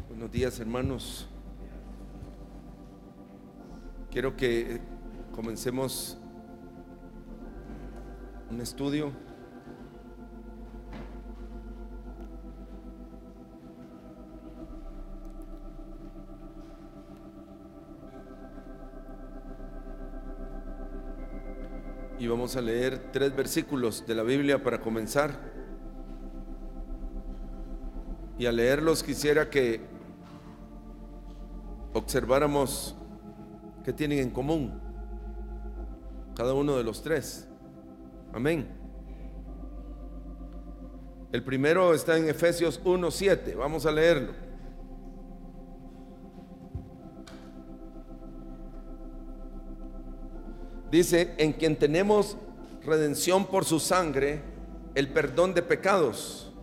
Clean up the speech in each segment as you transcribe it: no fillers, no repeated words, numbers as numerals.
Buenos días, hermanos. Quiero que comencemos un estudio. Y vamos a leer 3 versículos de la Biblia para comenzar. Y al leerlos quisiera que observáramos qué tienen en común cada uno de los 3. Amén. El primero está en Efesios 1:7. Vamos a leerlo. Dice: en quien tenemos redención por su sangre, el perdón de pecados,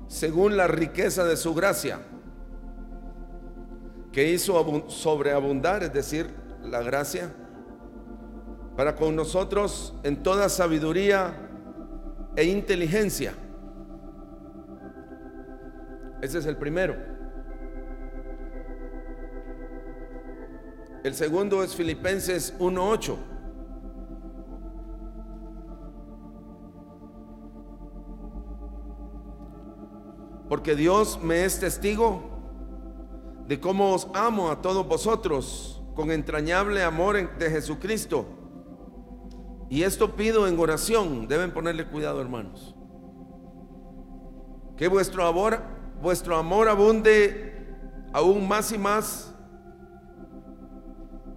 según la riqueza de su gracia, que hizo sobreabundar, es decir, la gracia, para con nosotros en toda sabiduría e inteligencia. Ese es el primero. El segundo es Filipenses 1:8. Porque Dios me es testigo de cómo os amo a todos vosotros con entrañable amor de Jesucristo. Y esto pido en oración. Deben ponerle cuidado, hermanos, que vuestro amor abunde aún más y más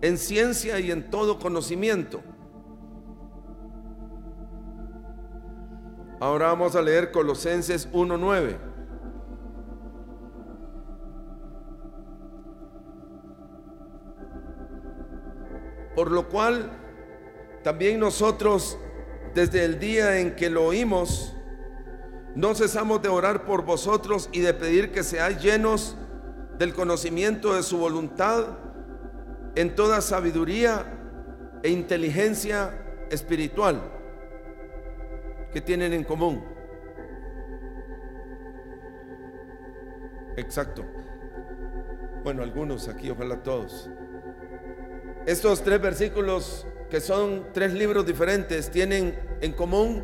en ciencia y en todo conocimiento. Ahora vamos a leer Colosenses 1:9. Por lo cual también nosotros, desde el día en que lo oímos, no cesamos de orar por vosotros y de pedir que seáis llenos del conocimiento de su voluntad en toda sabiduría e inteligencia espiritual. ¿Qué tienen en común? Exacto. Bueno, algunos aquí, ojalá todos. Estos 3 versículos, que son 3 libros diferentes, tienen en común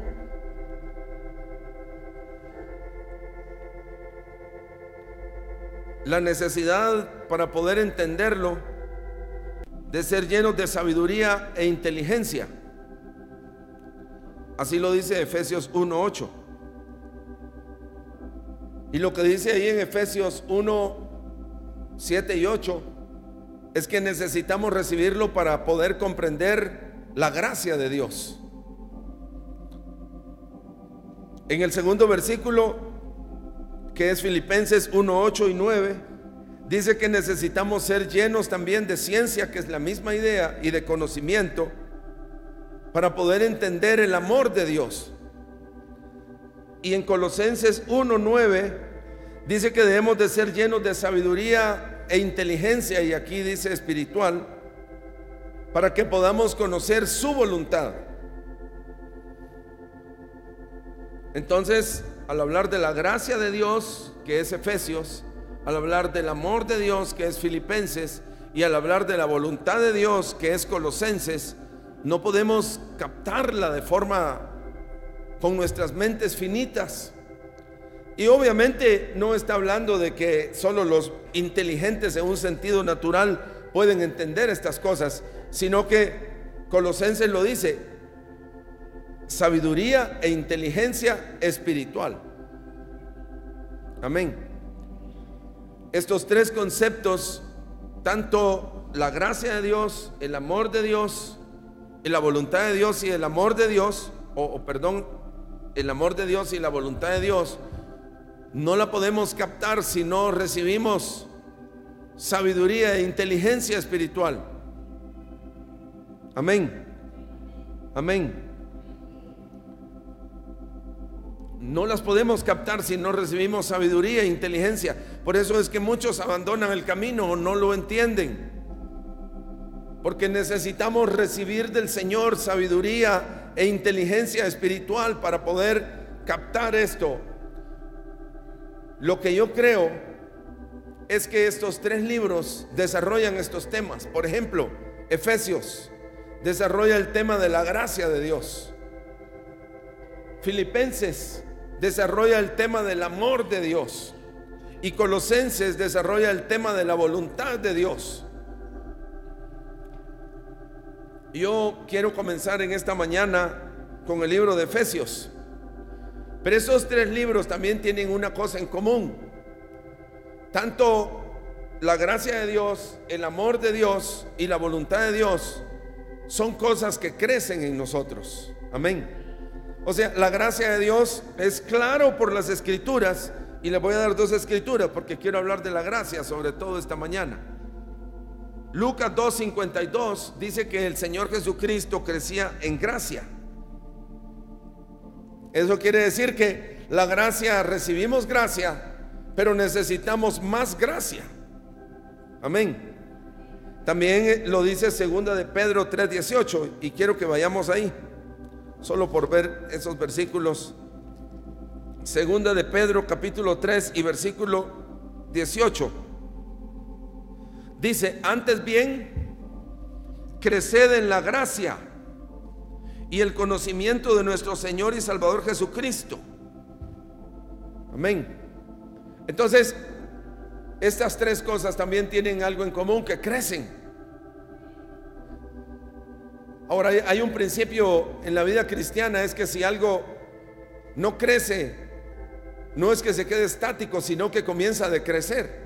la necesidad, para poder entenderlo, de ser llenos de sabiduría e inteligencia. Así lo dice Efesios 1:8. Y lo que dice ahí en Efesios 1:7 y 8 es que necesitamos recibirlo para poder comprender la gracia de Dios. En el segundo versículo, que es Filipenses 1:8 y 9, dice que necesitamos ser llenos también de ciencia, que es la misma idea, y de conocimiento, para poder entender el amor de Dios. Y en Colosenses 1:9 dice que debemos de ser llenos de sabiduría e inteligencia, y aquí dice espiritual, para que podamos conocer su voluntad. Entonces, al hablar de la gracia de Dios, que es Efesios, al hablar del amor de Dios, que es Filipenses, y al hablar de la voluntad de Dios, que es Colosenses, no podemos captarla de forma con nuestras mentes finitas. Y obviamente no está hablando de que solo los inteligentes en un sentido natural pueden entender estas cosas, sino que Colosenses lo dice: sabiduría e inteligencia espiritual. Amén. Estos 3 conceptos, tanto la gracia de Dios, el amor de Dios y la voluntad de Dios y el amor de Dios, el amor de Dios y la voluntad de Dios, no la podemos captar si no recibimos sabiduría e inteligencia espiritual. Amén. Amén. No las podemos captar si no recibimos sabiduría e inteligencia. Por eso es que muchos abandonan el camino o no lo entienden. Porque necesitamos recibir del Señor sabiduría e inteligencia espiritual para poder captar esto. Lo que yo creo es que estos 3 libros desarrollan estos temas. Por ejemplo, Efesios desarrolla el tema de la gracia de Dios. Filipenses desarrolla el tema del amor de Dios. Y Colosenses desarrolla el tema de la voluntad de Dios. Yo quiero comenzar en esta mañana con el libro de Efesios. Pero esos 3 libros también tienen una cosa en común. Tanto la gracia de Dios, el amor de Dios y la voluntad de Dios son cosas que crecen en nosotros. Amén. O sea, la gracia de Dios es claro por las escrituras. Y le voy a dar 2 escrituras porque quiero hablar de la gracia, sobre todo esta mañana. Lucas 2:52 dice que el Señor Jesucristo crecía en gracia. Eso quiere decir que la gracia, recibimos gracia, pero necesitamos más gracia. Amén. También lo dice 2 de Pedro 3:18, y quiero que vayamos ahí, solo por ver esos versículos. 2 de Pedro capítulo 3 y versículo 18. Dice: antes bien, creced en la gracia y el conocimiento de nuestro Señor y Salvador Jesucristo. Amén. Entonces, estas 3 cosas también tienen algo en común, que crecen. Ahora, hay un principio en la vida cristiana, es que si algo no crece, no es que se quede estático, sino que comienza a decrecer.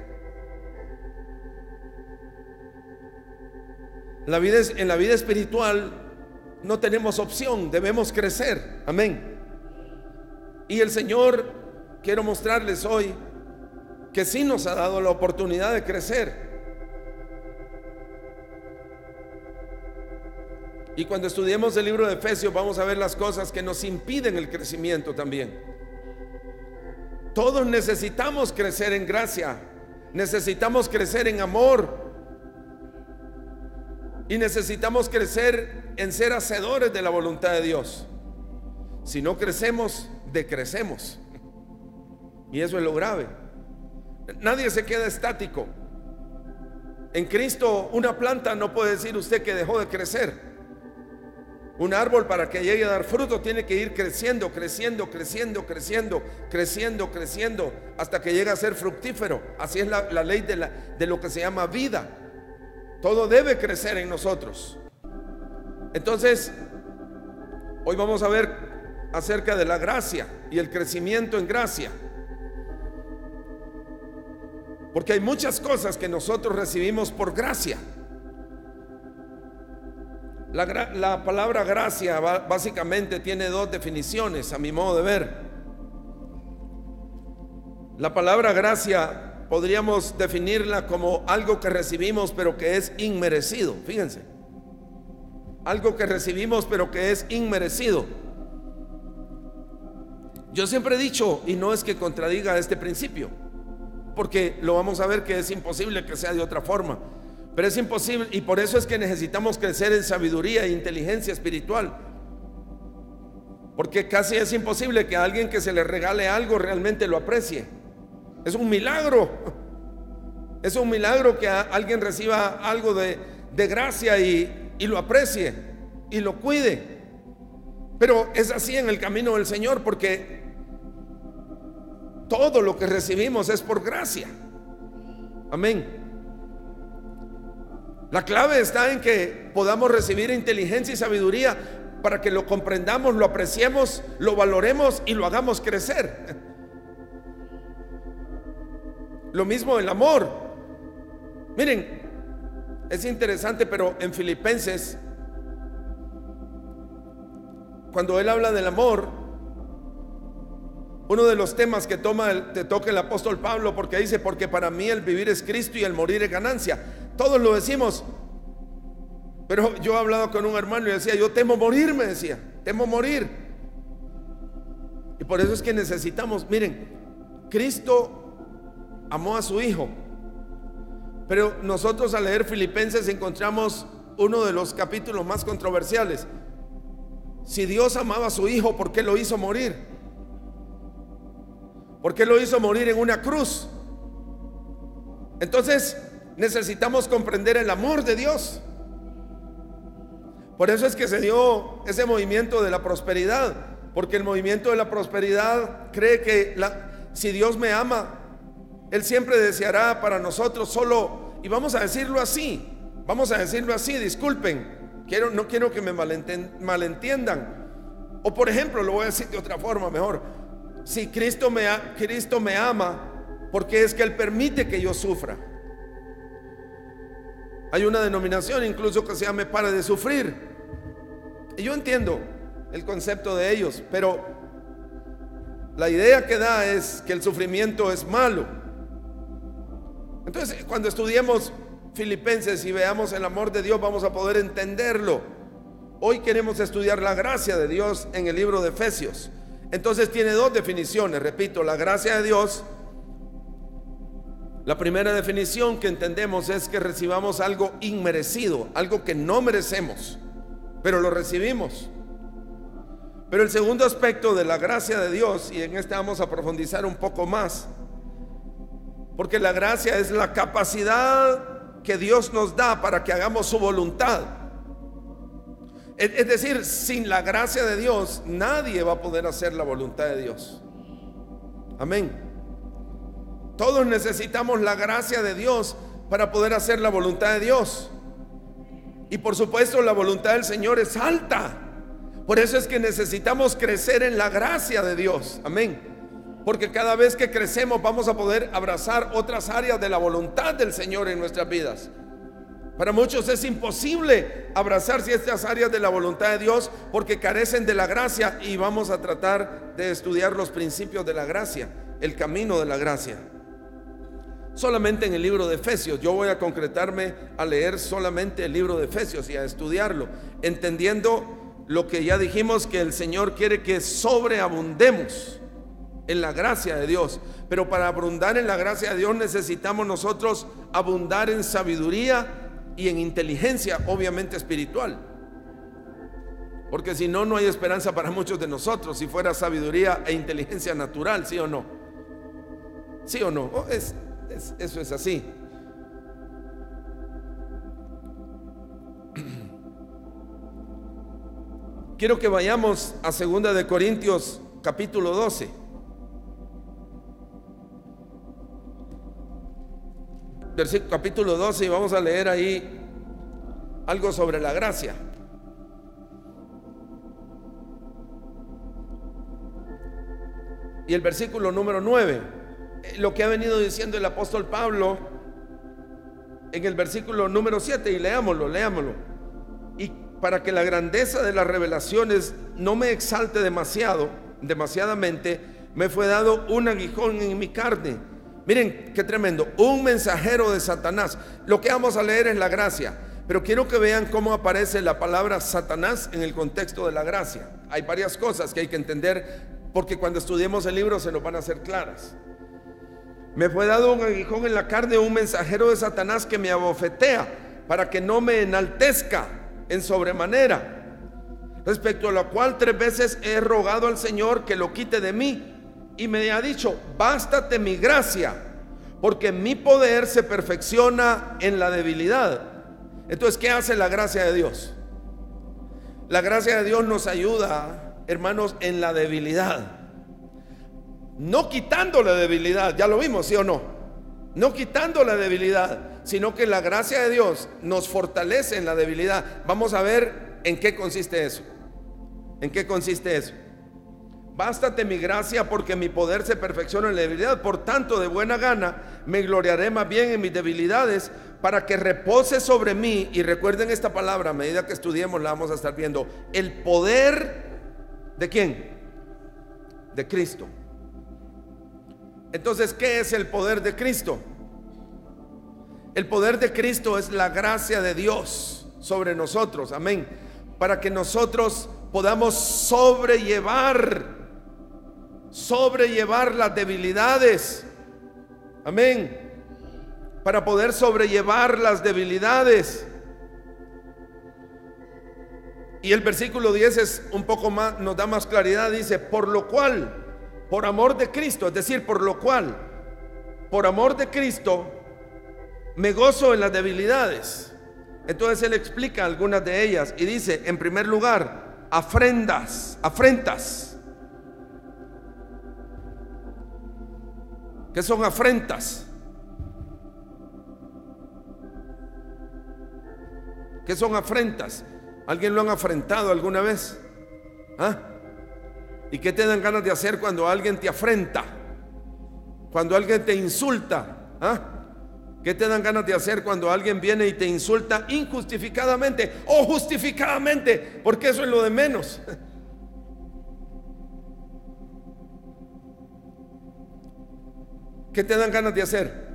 En la vida espiritual no tenemos opción, debemos crecer. Amén. Y el Señor, quiero mostrarles hoy que sí nos ha dado la oportunidad de crecer. Y cuando estudiemos el libro de Efesios vamos a ver las cosas que nos impiden el crecimiento también. Todos necesitamos crecer en gracia, necesitamos crecer en amor, y necesitamos crecer en ser hacedores de la voluntad de Dios. Si no crecemos, decrecemos. Y eso es lo grave. Nadie se queda estático. En Cristo, una planta no puede decir usted que dejó de crecer. Un árbol, para que llegue a dar fruto, tiene que ir creciendo, creciendo, creciendo, creciendo, creciendo, creciendo, hasta que llegue a ser fructífero. Así es la ley de lo que se llama vida. Todo debe crecer en nosotros. Entonces, hoy vamos a ver acerca de la gracia y el crecimiento en gracia. Porque hay muchas cosas que nosotros recibimos por gracia. La palabra gracia básicamente tiene 2 definiciones, a mi modo de ver. La palabra gracia podríamos definirla como algo que recibimos pero que es inmerecido. Fíjense, algo que recibimos pero que es inmerecido. Yo siempre he dicho, y no es que contradiga este principio, porque lo vamos a ver que es imposible que sea de otra forma, pero es imposible, y por eso es que necesitamos crecer en sabiduría e inteligencia espiritual, porque casi es imposible que a alguien que se le regale algo realmente lo aprecie. Es un milagro. Es un milagro que alguien reciba algo de gracia y lo aprecie y lo cuide. Pero es así en el camino del Señor, porque todo lo que recibimos es por gracia. Amén. La clave está en que podamos recibir inteligencia y sabiduría para que lo comprendamos, lo apreciemos, lo valoremos y lo hagamos crecer. Lo mismo el amor. Miren, es interesante, pero en Filipenses cuando él habla del amor, uno de los temas que toca el apóstol Pablo, porque dice: porque para mí el vivir es Cristo y el morir es ganancia. Todos lo decimos, pero yo he hablado con un hermano y decía: yo temo morir, me decía, temo morir. Y por eso es que necesitamos, miren, Cristo amó a su Hijo, pero nosotros al leer Filipenses encontramos uno de los capítulos más controversiales. Si Dios amaba a su Hijo, ¿por qué lo hizo morir? ¿Por qué lo hizo morir en una cruz? Entonces necesitamos comprender el amor de Dios. Por eso es que se dio ese movimiento de la prosperidad, porque el movimiento de la prosperidad cree que si Dios me ama, Él siempre deseará para nosotros solo, y vamos a decirlo así, disculpen, no quiero que me malentiendan. O por ejemplo, lo voy a decir de otra forma mejor: si Cristo me ama, porque es que Él permite que yo sufra. Hay una denominación incluso que se llama Pare de Sufrir, y yo entiendo el concepto de ellos, pero la idea que da es que el sufrimiento es malo. Entonces, cuando estudiemos Filipenses y veamos el amor de Dios, vamos a poder entenderlo. Hoy queremos estudiar la gracia de Dios en el libro de Efesios. Entonces tiene dos definiciones, repito, la gracia de Dios. La primera definición que entendemos es que recibamos algo inmerecido, algo que no merecemos, pero lo recibimos. Pero el segundo aspecto de la gracia de Dios, y en este vamos a profundizar un poco más, porque la gracia es la capacidad que Dios nos da para que hagamos su voluntad. Es decir, sin la gracia de Dios nadie va a poder hacer la voluntad de Dios. Amén. Todos necesitamos la gracia de Dios para poder hacer la voluntad de Dios. Y por supuesto la voluntad del Señor es alta. Por eso es que necesitamos crecer en la gracia de Dios. Amén. Porque cada vez que crecemos vamos a poder abrazar otras áreas de la voluntad del Señor en nuestras vidas. Para muchos es imposible abrazarse estas áreas de la voluntad de Dios porque carecen de la gracia, y vamos a tratar de estudiar los principios de la gracia, el camino de la gracia. Solamente en el libro de Efesios, yo voy a concretarme a leer solamente el libro de Efesios y a estudiarlo, entendiendo lo que ya dijimos, que el Señor quiere que sobreabundemos en la gracia de Dios. Pero para abundar en la gracia de Dios necesitamos nosotros abundar en sabiduría y en inteligencia, obviamente espiritual, porque si no, no hay esperanza para muchos de nosotros. Si fuera sabiduría e inteligencia natural, ¿sí o no? ¿Sí o no? Eso es así. Quiero que vayamos a 2 de Corintios capítulo 12. Capítulo 12, y vamos a leer ahí algo sobre la gracia. Y el versículo número 9, lo que ha venido diciendo el apóstol Pablo en el versículo número 7, y leámoslo. Y para que la grandeza de las revelaciones no me exalte demasiadamente, me fue dado un aguijón en mi carne. Miren qué tremendo, un mensajero de Satanás. Lo que vamos a leer es la gracia, pero quiero que vean cómo aparece la palabra Satanás en el contexto de la gracia. Hay varias cosas que hay que entender, porque cuando estudiemos el libro se nos van a hacer claras. Me fue dado un aguijón en la carne, un mensajero de Satanás que me abofetea, para que no me enaltezca en sobremanera, respecto a lo cual 3 veces he rogado al Señor que lo quite de mí. Y me ha dicho: bástate mi gracia, porque mi poder se perfecciona en la debilidad. Entonces, ¿qué hace la gracia de Dios? La gracia de Dios nos ayuda, hermanos, en la debilidad. No quitando la debilidad, ya lo vimos, ¿sí o no? No quitando la debilidad, sino que la gracia de Dios nos fortalece en la debilidad. Vamos a ver en qué consiste eso. ¿En qué consiste eso? Bástate mi gracia, porque mi poder se perfecciona en la debilidad. Por tanto, de buena gana me gloriaré más bien en mis debilidades, para que repose sobre mí. Y recuerden esta palabra, a medida que estudiemos la vamos a estar viendo: el poder ¿De quién? De Cristo. Entonces, ¿qué es el poder de Cristo? El poder de Cristo es la gracia de Dios sobre nosotros, amén, para que nosotros podamos sobrellevar las debilidades, amén, para poder sobrellevar las debilidades. Y el versículo 10 es un poco más, nos da más claridad. Dice: por lo cual, por amor de Cristo, es decir, por lo cual, por amor de Cristo, me gozo en las debilidades. Entonces él explica algunas de ellas y dice: en primer lugar, afrentas. ¿Qué son afrentas? ¿Qué son afrentas? ¿Alguien lo han afrentado alguna vez? ¿Ah? ¿Y qué te dan ganas de hacer cuando alguien te afrenta? Cuando alguien te insulta. ¿Ah? ¿Qué te dan ganas de hacer cuando alguien viene y te insulta injustificadamente o justificadamente? Porque eso es lo de menos. ¿Qué te dan ganas de hacer?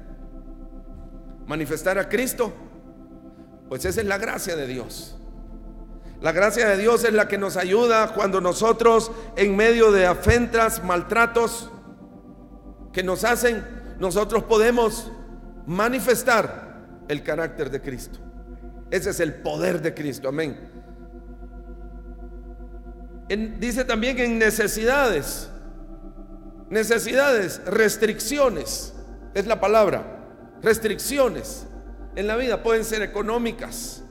¿Manifestar a Cristo? Pues esa es la gracia de Dios. La gracia de Dios es la que nos ayuda cuando nosotros, en medio de afrentas, maltratos que nos hacen, nosotros podemos manifestar el carácter de Cristo. Ese es el poder de Cristo, amén. Dice también en necesidades, restricciones, es la palabra, restricciones en la vida. Pueden ser económicas,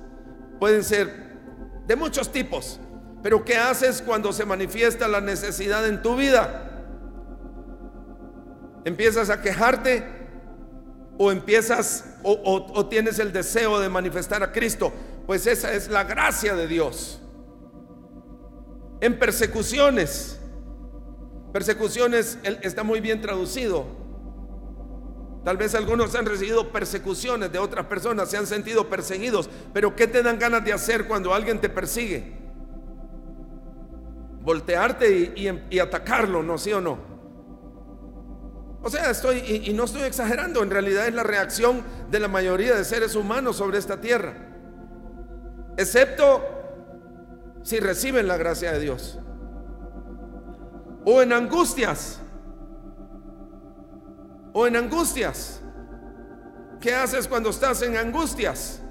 pueden ser de muchos tipos. Pero ¿qué haces cuando se manifiesta la necesidad en tu vida? ¿Empiezas a quejarte? ¿O empiezas o tienes el deseo de manifestar a Cristo? Pues esa es la gracia de Dios. En persecuciones está muy bien traducido. Tal vez algunos han recibido persecuciones de otras personas, se han sentido perseguidos. Pero ¿qué te dan ganas de hacer cuando alguien te persigue? Voltearte y atacarlo, ¿no? ¿Sí o no? O sea, y no estoy exagerando. En realidad es la reacción de la mayoría de seres humanos sobre esta tierra, excepto si reciben la gracia de Dios. O en angustias. ¿Qué haces cuando estás en angustias?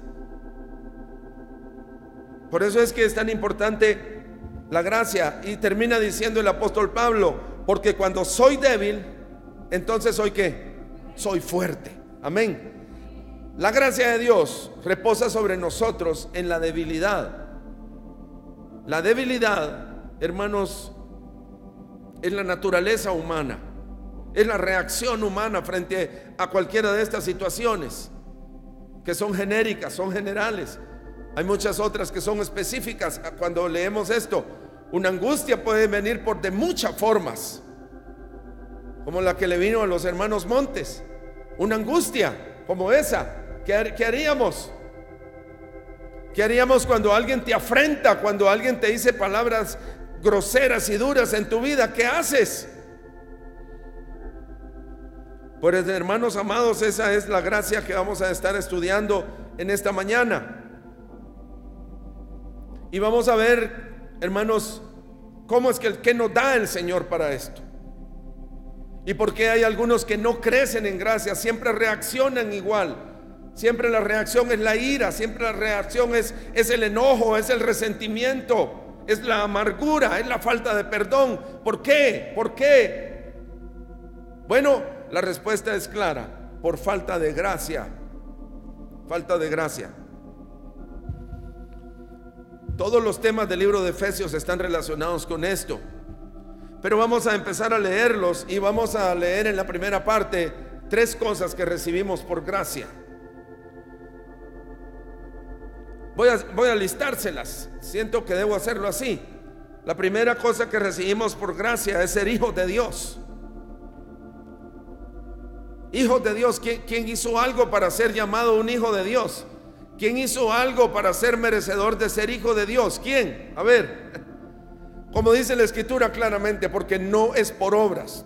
Por eso es que es tan importante la gracia. Y termina diciendo el apóstol Pablo: porque cuando soy débil, entonces ¿soy qué? Soy fuerte. Amén. La gracia de Dios reposa sobre nosotros en la debilidad. La debilidad, hermanos, es la naturaleza humana. Es la reacción humana frente a cualquiera de estas situaciones, que son genéricas, son generales. Hay muchas otras que son específicas. Cuando leemos esto, una angustia puede venir de muchas formas, como la que le vino a los hermanos Montes. Una angustia como esa. ¿Qué haríamos? ¿Qué haríamos cuando alguien te afrenta, cuando alguien te dice palabras groseras y duras en tu vida? ¿Qué haces? Pues, hermanos amados, esa es la gracia que vamos a estar estudiando en esta mañana. Y vamos a ver, hermanos, cómo es que nos da el Señor para esto. Y por qué hay algunos que no crecen en gracia, siempre reaccionan igual. Siempre la reacción es la ira, siempre la reacción es el enojo, es el resentimiento, es la amargura, es la falta de perdón. ¿Por qué? ¿Por qué? Bueno, la respuesta es clara: por falta de gracia. Falta de gracia. Todos los temas del libro de Efesios están relacionados con esto, pero vamos a empezar a leerlos. Y vamos a leer en la primera parte 3 cosas que recibimos por gracia. Voy a listárselas. Siento que debo hacerlo así. La primera cosa que recibimos por gracia es ser hijos de Dios. Hijos de Dios. ¿Quién hizo algo para ser llamado un hijo de Dios? ¿Quién hizo algo para ser merecedor de ser hijo de Dios? ¿Quién? A ver. Como dice la Escritura claramente, porque no es por obras.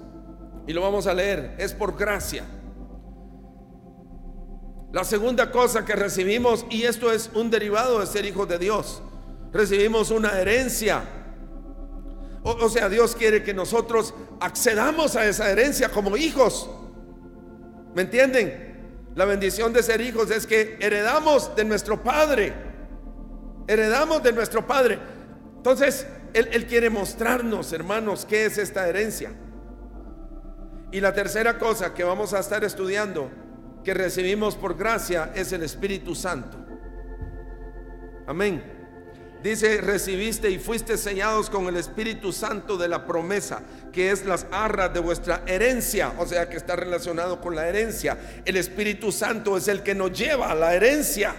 Y lo vamos a leer, es por gracia. La segunda cosa que recibimos, y esto es un derivado de ser hijos de Dios, recibimos una herencia. O sea, Dios quiere que nosotros accedamos a esa herencia como hijos. ¿Me entienden? La bendición de ser hijos es que heredamos de nuestro Padre. Heredamos de nuestro Padre. Entonces, Él quiere mostrarnos, hermanos, qué es esta herencia. Y la tercera cosa que vamos a estar estudiando, que recibimos por gracia, es el Espíritu Santo. Amén. Dice: recibiste y fuiste sellados con el Espíritu Santo de la promesa, que es las arras de vuestra herencia. O sea, que está relacionado con la herencia. El Espíritu Santo es el que nos lleva a la herencia.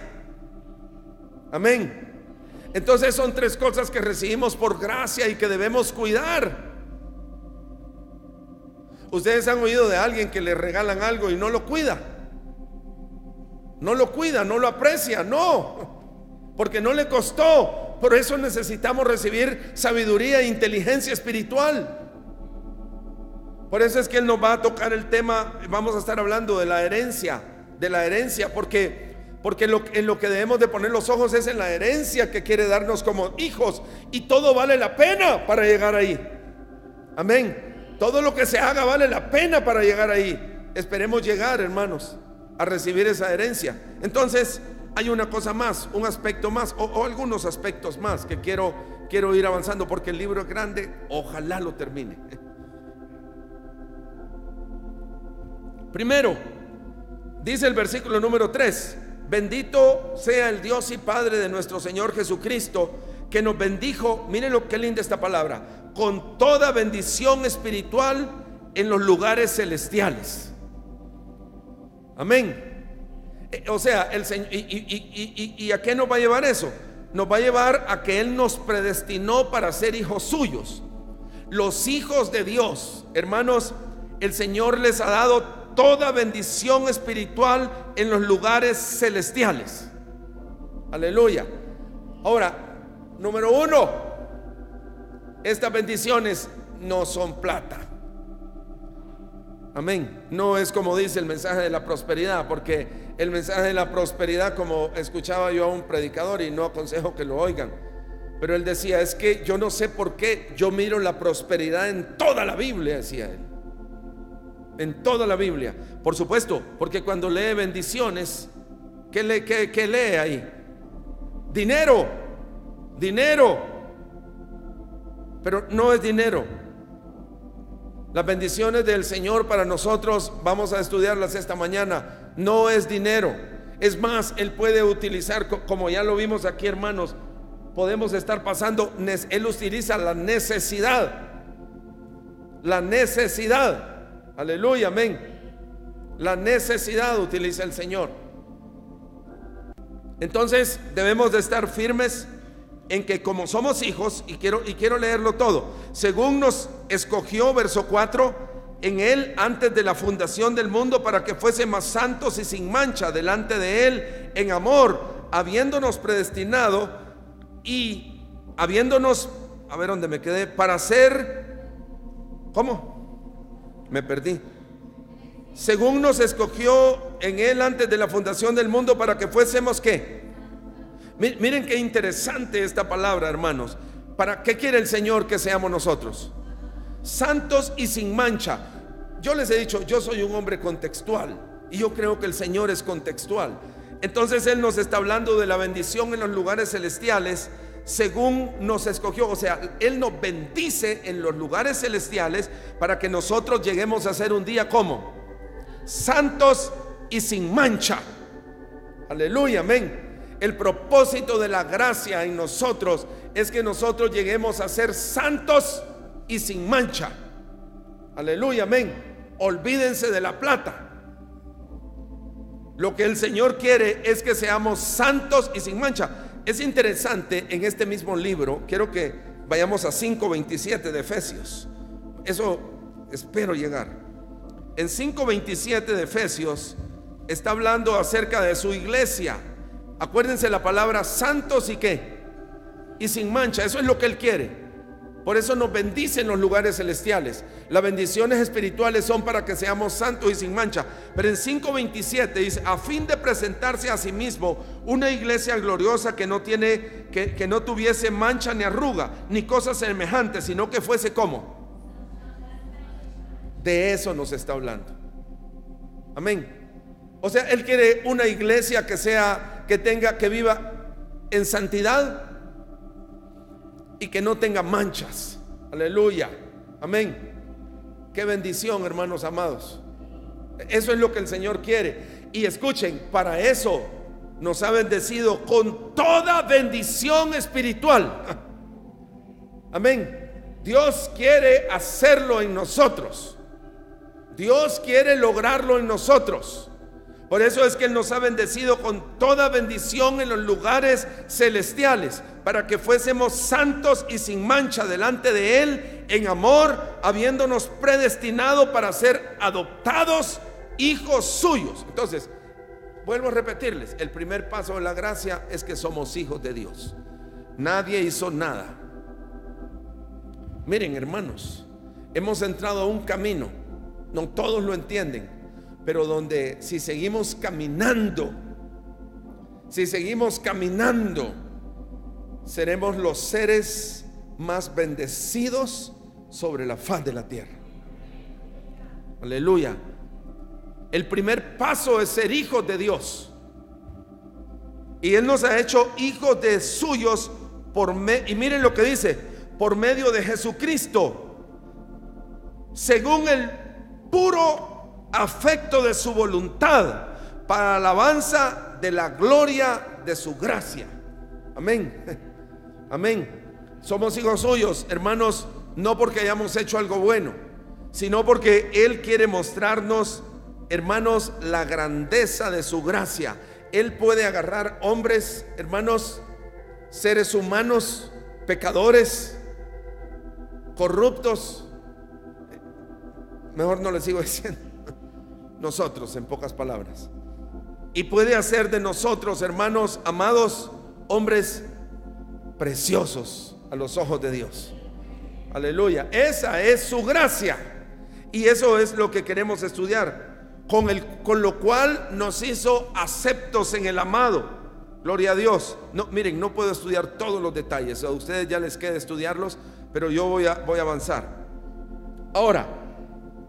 Amén. Entonces son tres cosas que recibimos por gracia y que debemos cuidar. Ustedes han oído de alguien que le regalan algo y no lo cuida. No lo cuida, no lo aprecia, no, porque no le costó. Por eso necesitamos recibir sabiduría e inteligencia espiritual. Por eso es que Él nos va a tocar el tema. Vamos a estar hablando de la herencia, porque en lo que debemos de poner los ojos es en la herencia que quiere darnos como hijos. Y todo vale la pena para llegar ahí. Amén. Todo lo que se haga vale la pena para llegar ahí. Esperemos llegar, hermanos, a recibir esa herencia. Entonces hay una cosa más, un aspecto más, o algunos aspectos más que quiero ir avanzando, porque el libro es grande. Ojalá lo termine. Primero, dice el versículo número 3: bendito sea el Dios y Padre de nuestro Señor Jesucristo, que nos bendijo, miren lo que linda esta palabra, con toda bendición espiritual en los lugares celestiales. Amén. O sea, el Señor, ¿y a qué nos va a llevar eso? Nos va a llevar a que Él nos predestinó para ser hijos suyos. Los hijos de Dios, hermanos, el Señor les ha dado toda bendición espiritual en los lugares celestiales. Aleluya. Ahora, número uno, estas bendiciones no son plata. Amén. No es como dice el mensaje de la prosperidad, porque el mensaje de la prosperidad, como escuchaba yo a un predicador, y no aconsejo que lo oigan, pero él decía: es que yo no sé por qué yo miro la prosperidad en toda la Biblia, decía él. En toda la Biblia. Por supuesto, porque cuando lee bendiciones, ¿qué lee ahí? Dinero. Pero no es dinero. Las bendiciones del Señor para nosotros, vamos a estudiarlas esta mañana, no es dinero. Es más, Él puede utilizar, como ya lo vimos aquí, hermanos, podemos estar pasando, Él utiliza la necesidad. Aleluya, amén. La necesidad utiliza el Señor. Entonces debemos de estar firmes en que como somos hijos, y quiero leerlo todo, según nos escogió, verso 4, en Él antes de la fundación del mundo, para que fuésemos santos y sin mancha delante de Él en amor, habiéndonos predestinado y habiéndonos, a ver dónde me quedé, para ser, ¿cómo? Me perdí. Según nos escogió en Él antes de la fundación del mundo, para que fuésemos ¿qué? Miren qué interesante esta palabra, hermanos. ¿Para qué quiere el Señor que seamos nosotros? Santos y sin mancha. Yo les he dicho, yo soy un hombre contextual, y yo creo que el Señor es contextual. Entonces Él nos está hablando de la bendición en los lugares celestiales, según nos escogió. O sea, Él nos bendice en los lugares celestiales para que nosotros lleguemos a ser un día como santos y sin mancha. Aleluya, amén. El propósito de la gracia en nosotros es que nosotros lleguemos a ser santos y sin mancha. Aleluya, amén. Olvídense de la plata. Lo que el Señor quiere es que seamos santos y sin mancha. Es interesante, en este mismo libro, quiero que vayamos a 5:27 de Efesios. Eso espero llegar. En 5:27 de Efesios está hablando acerca de su iglesia. Acuérdense la palabra santos y qué, y sin mancha. Eso es lo que Él quiere. Por eso nos bendice en los lugares celestiales. Las bendiciones espirituales son para que seamos santos y sin mancha. Pero en 5:27 dice: a fin de presentarse a sí mismo una iglesia gloriosa que no tuviese mancha ni arruga ni cosas semejantes, sino que fuese como. De eso nos está hablando. Amén. O sea, Él quiere una iglesia que viva en santidad y que no tenga manchas. Aleluya. Amén. Qué bendición, hermanos amados. Eso es lo que el Señor quiere. Y escuchen, para eso nos ha bendecido con toda bendición espiritual. Amén. Dios quiere hacerlo en nosotros. Dios quiere lograrlo en nosotros. Por eso es que Él nos ha bendecido con toda bendición en los lugares celestiales, para que fuésemos santos y sin mancha delante de Él en amor, habiéndonos predestinado para ser adoptados hijos suyos. Entonces, vuelvo a repetirles, el primer paso de la gracia es que somos hijos de Dios. Nadie hizo nada. Miren, hermanos, hemos entrado a un camino, no todos lo entienden, pero donde si seguimos caminando, seremos los seres más bendecidos sobre la faz de la tierra. Aleluya. El primer paso es ser hijos de Dios, y Él nos ha hecho hijos de suyos y miren lo que dice: por medio de Jesucristo, según el puro afecto de su voluntad, para alabanza de la gloria de su gracia. Amén. Amén. Somos hijos suyos, hermanos, no porque hayamos hecho algo bueno, sino porque Él quiere mostrarnos, hermanos, la grandeza de su gracia. Él puede agarrar hombres, hermanos, seres humanos, pecadores, corruptos. Mejor no les sigo diciendo. Nosotros, en pocas palabras. Y puede hacer de nosotros, hermanos amados, hombres preciosos a los ojos de Dios. Aleluya. Esa es su gracia. Y eso es lo que queremos estudiar, con lo cual nos hizo aceptos en el amado. Gloria a Dios. No, miren, no puedo estudiar todos los detalles. A ustedes ya les queda estudiarlos, pero yo voy a avanzar. Ahora,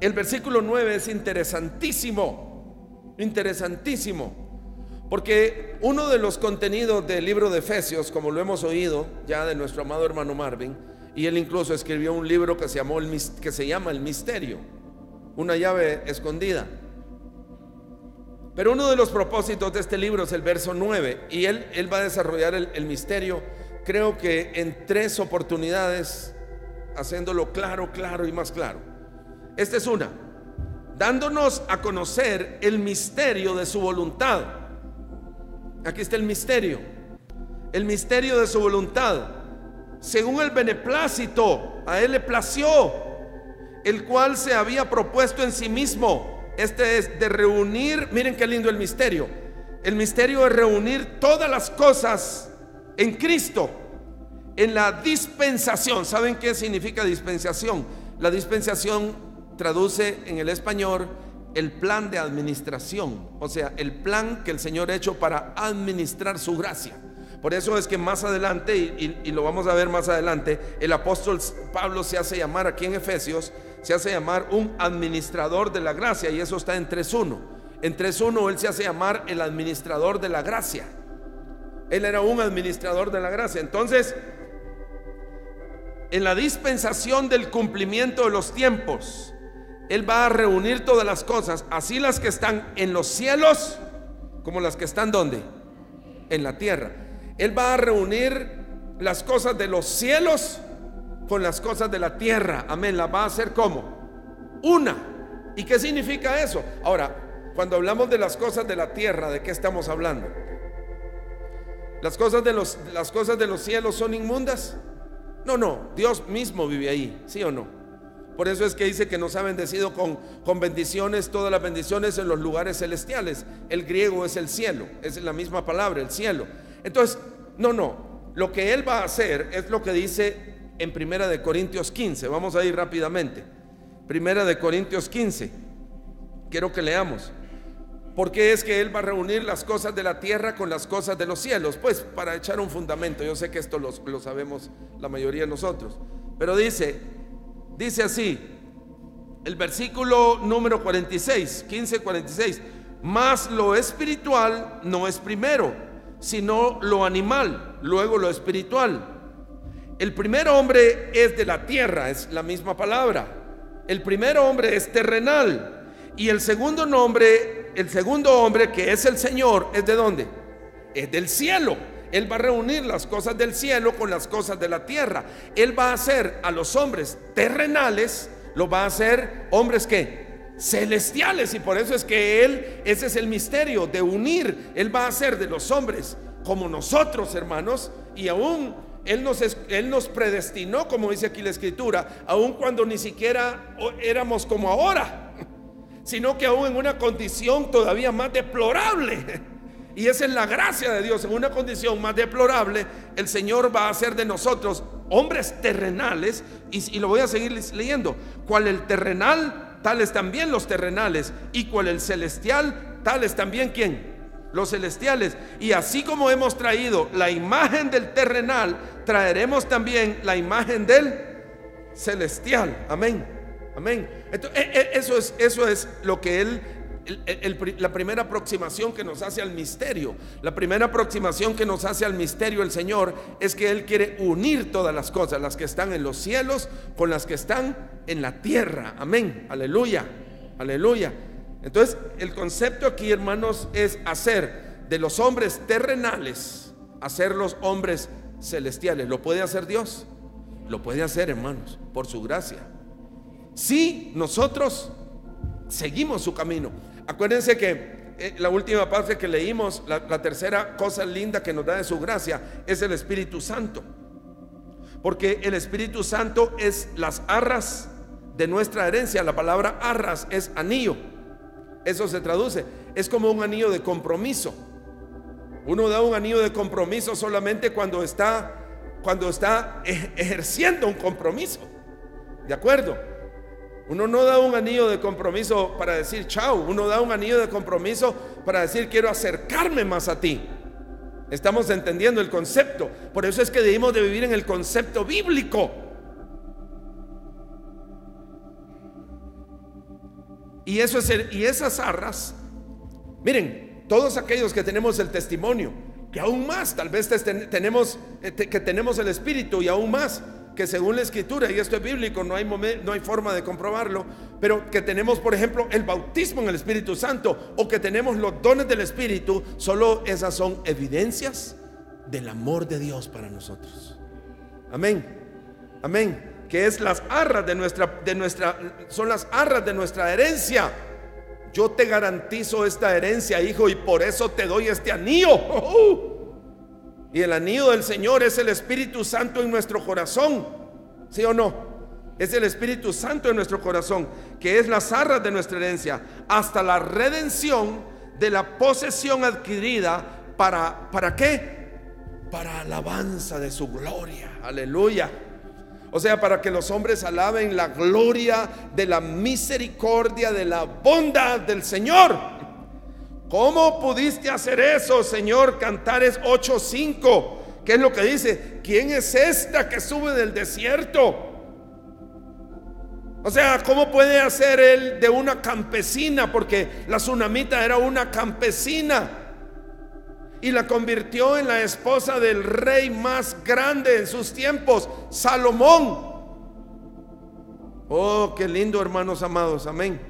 el versículo 9 es interesantísimo, porque uno de los contenidos del libro de Efesios, como lo hemos oído ya de nuestro amado hermano Marvin, y él incluso escribió un libro que se llama El Misterio, una llave escondida. Pero uno de los propósitos de este libro es el verso 9, y él va a desarrollar el misterio, creo que en 3 oportunidades, haciéndolo claro y más claro. Esta es una, dándonos a conocer el misterio de su voluntad. Aquí está el misterio de su voluntad, según el beneplácito, a Él le plació, el cual se había propuesto en sí mismo. Este es de reunir, miren qué lindo el misterio. El misterio es reunir todas las cosas en Cristo, en la dispensación. ¿Saben qué significa dispensación? La dispensación traduce en el español el plan de administración, o sea, el plan que el Señor ha hecho para administrar su gracia. Por eso es que más adelante, y lo vamos a ver más adelante, el apóstol Pablo se hace llamar aquí en Efesios, se hace llamar un administrador de la gracia, y eso está en 3:1. En 3:1 él se hace llamar el administrador de la gracia. Él era un administrador de la gracia. Entonces, en la dispensación del cumplimiento de los tiempos, Él va a reunir todas las cosas, así las que están en los cielos como las que están ¿dónde? En la tierra. Él va a reunir las cosas de los cielos con las cosas de la tierra. Amén. Las va a hacer como una. ¿Y qué significa eso? Ahora, cuando hablamos de las cosas de la tierra, ¿de qué estamos hablando? ¿Las cosas de los cielos son inmundas? No, Dios mismo vive ahí, ¿sí o no? Por eso es que dice que nos ha bendecido con bendiciones, todas las bendiciones en los lugares celestiales. El griego es el cielo, es la misma palabra, el cielo. Entonces, no, lo que Él va a hacer es lo que dice en Primera de Corintios 15. Vamos a ir rápidamente. Primera de Corintios 15. Quiero que leamos. ¿Por qué es que Él va a reunir las cosas de la tierra con las cosas de los cielos? Pues para echar un fundamento. Yo sé que esto lo sabemos la mayoría de nosotros, pero dice así, el versículo número 46, 15:46: mas lo espiritual no es primero, sino lo animal, luego lo espiritual. El primer hombre es de la tierra, es la misma palabra. El primer hombre es terrenal, y el segundo hombre que es el Señor, ¿es de dónde? Es del cielo. Él va a reunir las cosas del cielo con las cosas de la tierra. Él va a hacer a los hombres terrenales, lo va a hacer hombres que celestiales, y por eso es que ese es el misterio de unir. Él va a hacer de los hombres como nosotros, hermanos, y aún Él nos predestinó, como dice aquí la escritura, aun cuando ni siquiera éramos como ahora, sino que aún en una condición todavía más deplorable. Y esa es la gracia de Dios. En una condición más deplorable, el Señor va a hacer de nosotros hombres terrenales. Y lo voy a seguir leyendo. Cual el terrenal, tales también los terrenales. Y cual el celestial, tales también ¿quién? Los celestiales. Y así como hemos traído la imagen del terrenal, traeremos también la imagen del celestial. Amén, amén. Entonces, eso es lo que la primera aproximación que nos hace al misterio. La primera aproximación que nos hace al misterio el Señor es que Él quiere unir todas las cosas, las que están en los cielos con las que están en la tierra. Amén, aleluya, aleluya. Entonces el concepto aquí, hermanos, es hacer de los hombres terrenales, hacer los hombres celestiales. ¿Lo puede hacer Dios? Lo puede hacer, hermanos, por su gracia, si nosotros seguimos su camino. Acuérdense que la última parte que leímos, la tercera cosa linda que nos da de su gracia es el Espíritu Santo, porque el Espíritu Santo es las arras de nuestra herencia. La palabra arras es anillo. Eso se traduce, es como un anillo de compromiso. Uno da un anillo de compromiso solamente cuando está ejerciendo un compromiso. ¿De acuerdo? Uno no da un anillo de compromiso para decir chao. Uno da un anillo de compromiso para decir quiero acercarme más a ti. Estamos entendiendo el concepto. Por eso es que debemos de vivir en el concepto bíblico. Y esas arras, miren, todos aquellos que tenemos el testimonio, que aún más, tal vez tenemos el Espíritu, y aún más, que según la Escritura, y esto es bíblico, no hay forma de comprobarlo, pero que tenemos, por ejemplo, el bautismo en el Espíritu Santo, o que tenemos los dones del Espíritu, solo esas son evidencias del amor de Dios para nosotros. Amén, amén. Que es las arras son las arras de nuestra herencia. Yo te garantizo esta herencia, hijo, y por eso te doy este anillo. Y el anillo del Señor es el Espíritu Santo en nuestro corazón. ¿Sí o no? Es el Espíritu Santo en nuestro corazón, que es las arras de nuestra herencia, hasta la redención de la posesión adquirida. ¿Para qué? Para alabanza de su gloria. Aleluya. O sea, para que los hombres alaben la gloria de la misericordia, de la bondad del Señor. ¿Cómo pudiste hacer eso, Señor? Cantares 8:5. ¿Qué es lo que dice? ¿Quién es esta que sube del desierto? O sea, ¿cómo puede hacer él de una campesina? Porque la tsunamita era una campesina, y la convirtió en la esposa del rey más grande en sus tiempos, Salomón. Oh, qué lindo, hermanos amados, amén.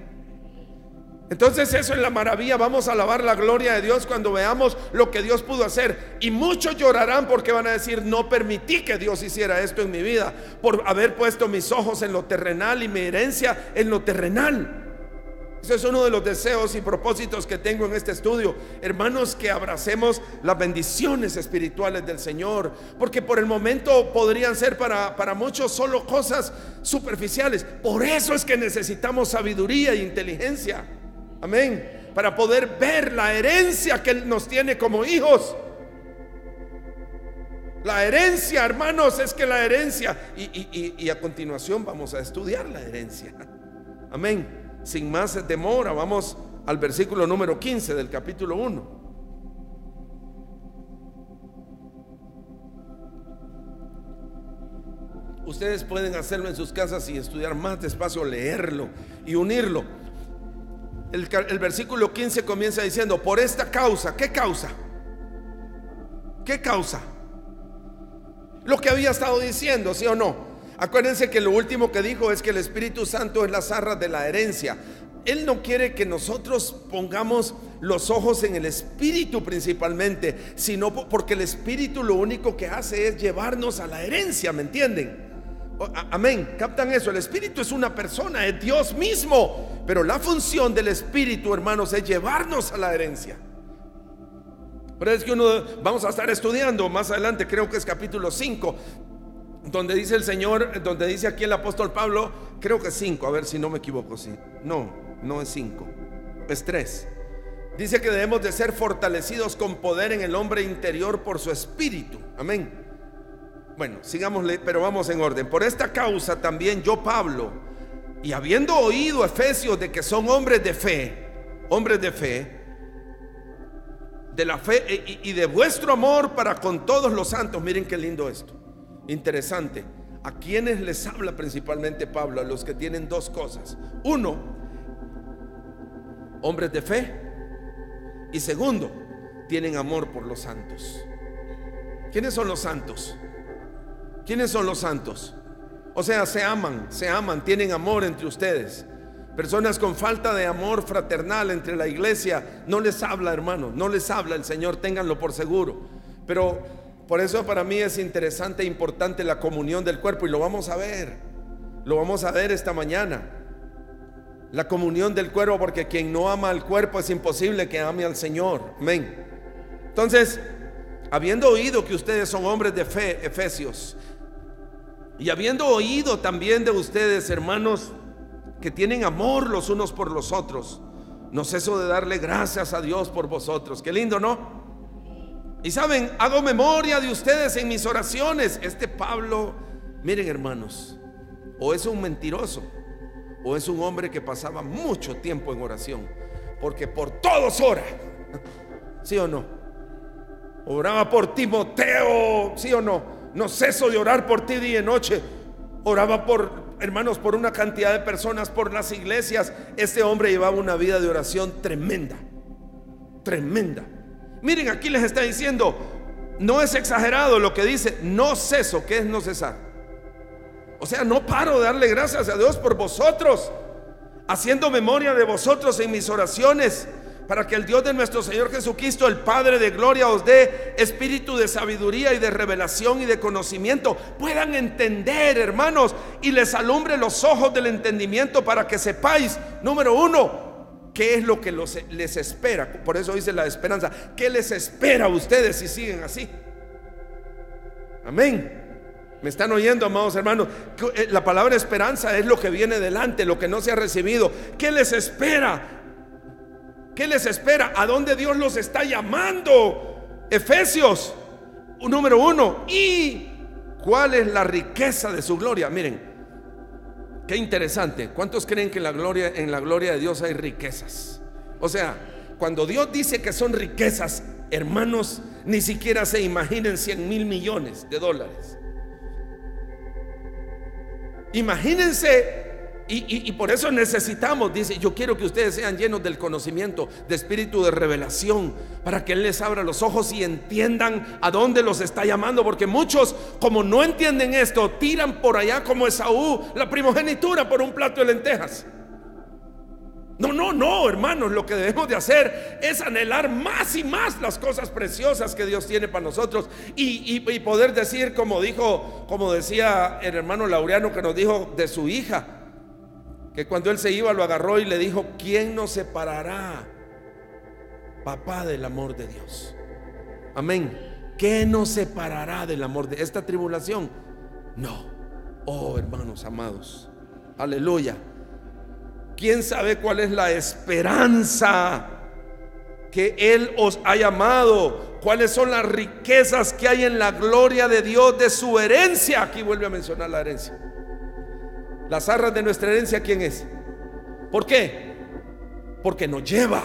Entonces eso es la maravilla. Vamos a alabar la gloria de Dios cuando veamos lo que Dios pudo hacer. Y muchos llorarán porque van a decir: no permití que Dios hiciera esto en mi vida, por haber puesto mis ojos en lo terrenal y mi herencia en lo terrenal. Ese es uno de los deseos y propósitos que tengo en este estudio, hermanos, que abracemos las bendiciones espirituales del Señor, porque por el momento podrían ser para muchos solo cosas superficiales. Por eso es que necesitamos sabiduría e inteligencia, amén, para poder ver la herencia que Él nos tiene como hijos. La herencia, hermanos, es que la herencia, y a continuación vamos a estudiar la herencia. Amén. Sin más demora, vamos al versículo número 15 del capítulo 1. Ustedes pueden hacerlo en sus casas y estudiar más despacio, leerlo y unirlo. El versículo 15 comienza diciendo: por esta causa. ¿Qué causa? ¿Qué causa? Lo que había estado diciendo, ¿sí o no? Acuérdense que lo último que dijo es que el Espíritu Santo es las arras de la herencia. Él no quiere que nosotros pongamos los ojos en el Espíritu principalmente, sino porque el Espíritu lo único que hace es llevarnos a la herencia, ¿me entienden? Amén, ¿captan eso? El Espíritu es una persona, es Dios mismo, pero la función del Espíritu, hermanos, es llevarnos a la herencia. Pero es que vamos a estar estudiando más adelante, creo que es capítulo 5, donde dice el Señor, donde dice aquí el apóstol Pablo, creo que es 5, a ver si no me equivoco, sí. No es 5, es 3. Dice que debemos de ser fortalecidos con poder en el hombre interior por su espíritu. Amén. Bueno, sigámosle, pero vamos en orden. Por esta causa también yo, Pablo, y habiendo oído, Efesios, de que son hombres de fe, de la fe y de vuestro amor para con todos los santos. Miren qué lindo esto, interesante. ¿A quienes les habla principalmente Pablo? A los que tienen dos cosas: uno, hombres de fe, y segundo, tienen amor por los santos. ¿Quiénes son los santos? ¿Quiénes son los santos? O sea, se aman, tienen amor entre ustedes. Personas con falta de amor fraternal entre la iglesia, no les habla, hermano, no les habla el Señor, ténganlo por seguro. Pero por eso para mí es interesante e importante la comunión del cuerpo, y lo vamos a ver esta mañana. La comunión del cuerpo, porque quien no ama al cuerpo es imposible que ame al Señor. Amén. Entonces, habiendo oído que ustedes son hombres de fe, Efesios, y habiendo oído también de ustedes, hermanos, que tienen amor los unos por los otros, no ceso de darle gracias a Dios por vosotros. Qué lindo, ¿no? Y saben, hago memoria de ustedes en mis oraciones. Este Pablo, miren, hermanos, o es un mentiroso o es un hombre que pasaba mucho tiempo en oración, porque por todos ora. ¿Sí o no? Oraba por Timoteo, ¿sí o no? No ceso de orar por ti día y noche. Oraba por, hermanos, por una cantidad de personas, por las iglesias. Este hombre llevaba una vida de oración tremenda. Miren, aquí les está diciendo, no es exagerado lo que dice, no ceso. ¿Qué es no cesar? O sea, no paro de darle gracias a Dios por vosotros, haciendo memoria de vosotros en mis oraciones, para que el Dios de nuestro Señor Jesucristo, el Padre de gloria, os dé espíritu de sabiduría y de revelación y de conocimiento, puedan entender, hermanos, y les alumbre los ojos del entendimiento, para que sepáis, número uno, qué es lo que les espera. Por eso dice la esperanza. ¿Qué les espera a ustedes si siguen así? Amén. ¿Me están oyendo, amados hermanos? La palabra esperanza es lo que viene delante, lo que no se ha recibido. ¿Qué les espera? ¿Qué les espera? ¿A dónde Dios los está llamando? Efesios, número 1. ¿Y cuál es la riqueza de su gloria? Miren, qué interesante. ¿Cuántos creen que en la gloria de Dios hay riquezas? O sea, cuando Dios dice que son riquezas, hermanos, ni siquiera se imaginen 100,000 millones de dólares. Imagínense. Y por eso necesitamos, dice, yo quiero que ustedes sean llenos del conocimiento, de espíritu de revelación, para que Él les abra los ojos y entiendan a dónde los está llamando. Porque muchos, como no entienden esto, tiran por allá como Esaú la primogenitura por un plato de lentejas. No, hermanos, lo que debemos de hacer es anhelar más y más las cosas preciosas que Dios tiene para nosotros, y poder decir, como decía el hermano Laureano, que nos dijo de su hija, que cuando él se iba lo agarró y le dijo: ¿quién nos separará, papá, del amor de Dios? Amén. ¿Qué nos separará del amor de esta tribulación? No. Oh, hermanos amados, aleluya. ¿Quién sabe cuál es la esperanza que Él os ha llamado. ¿Cuáles son las riquezas que hay en la gloria de Dios de su herencia? Aquí vuelve a mencionar la herencia. Las arras de nuestra herencia, ¿quién es? ¿Por qué? Porque nos lleva.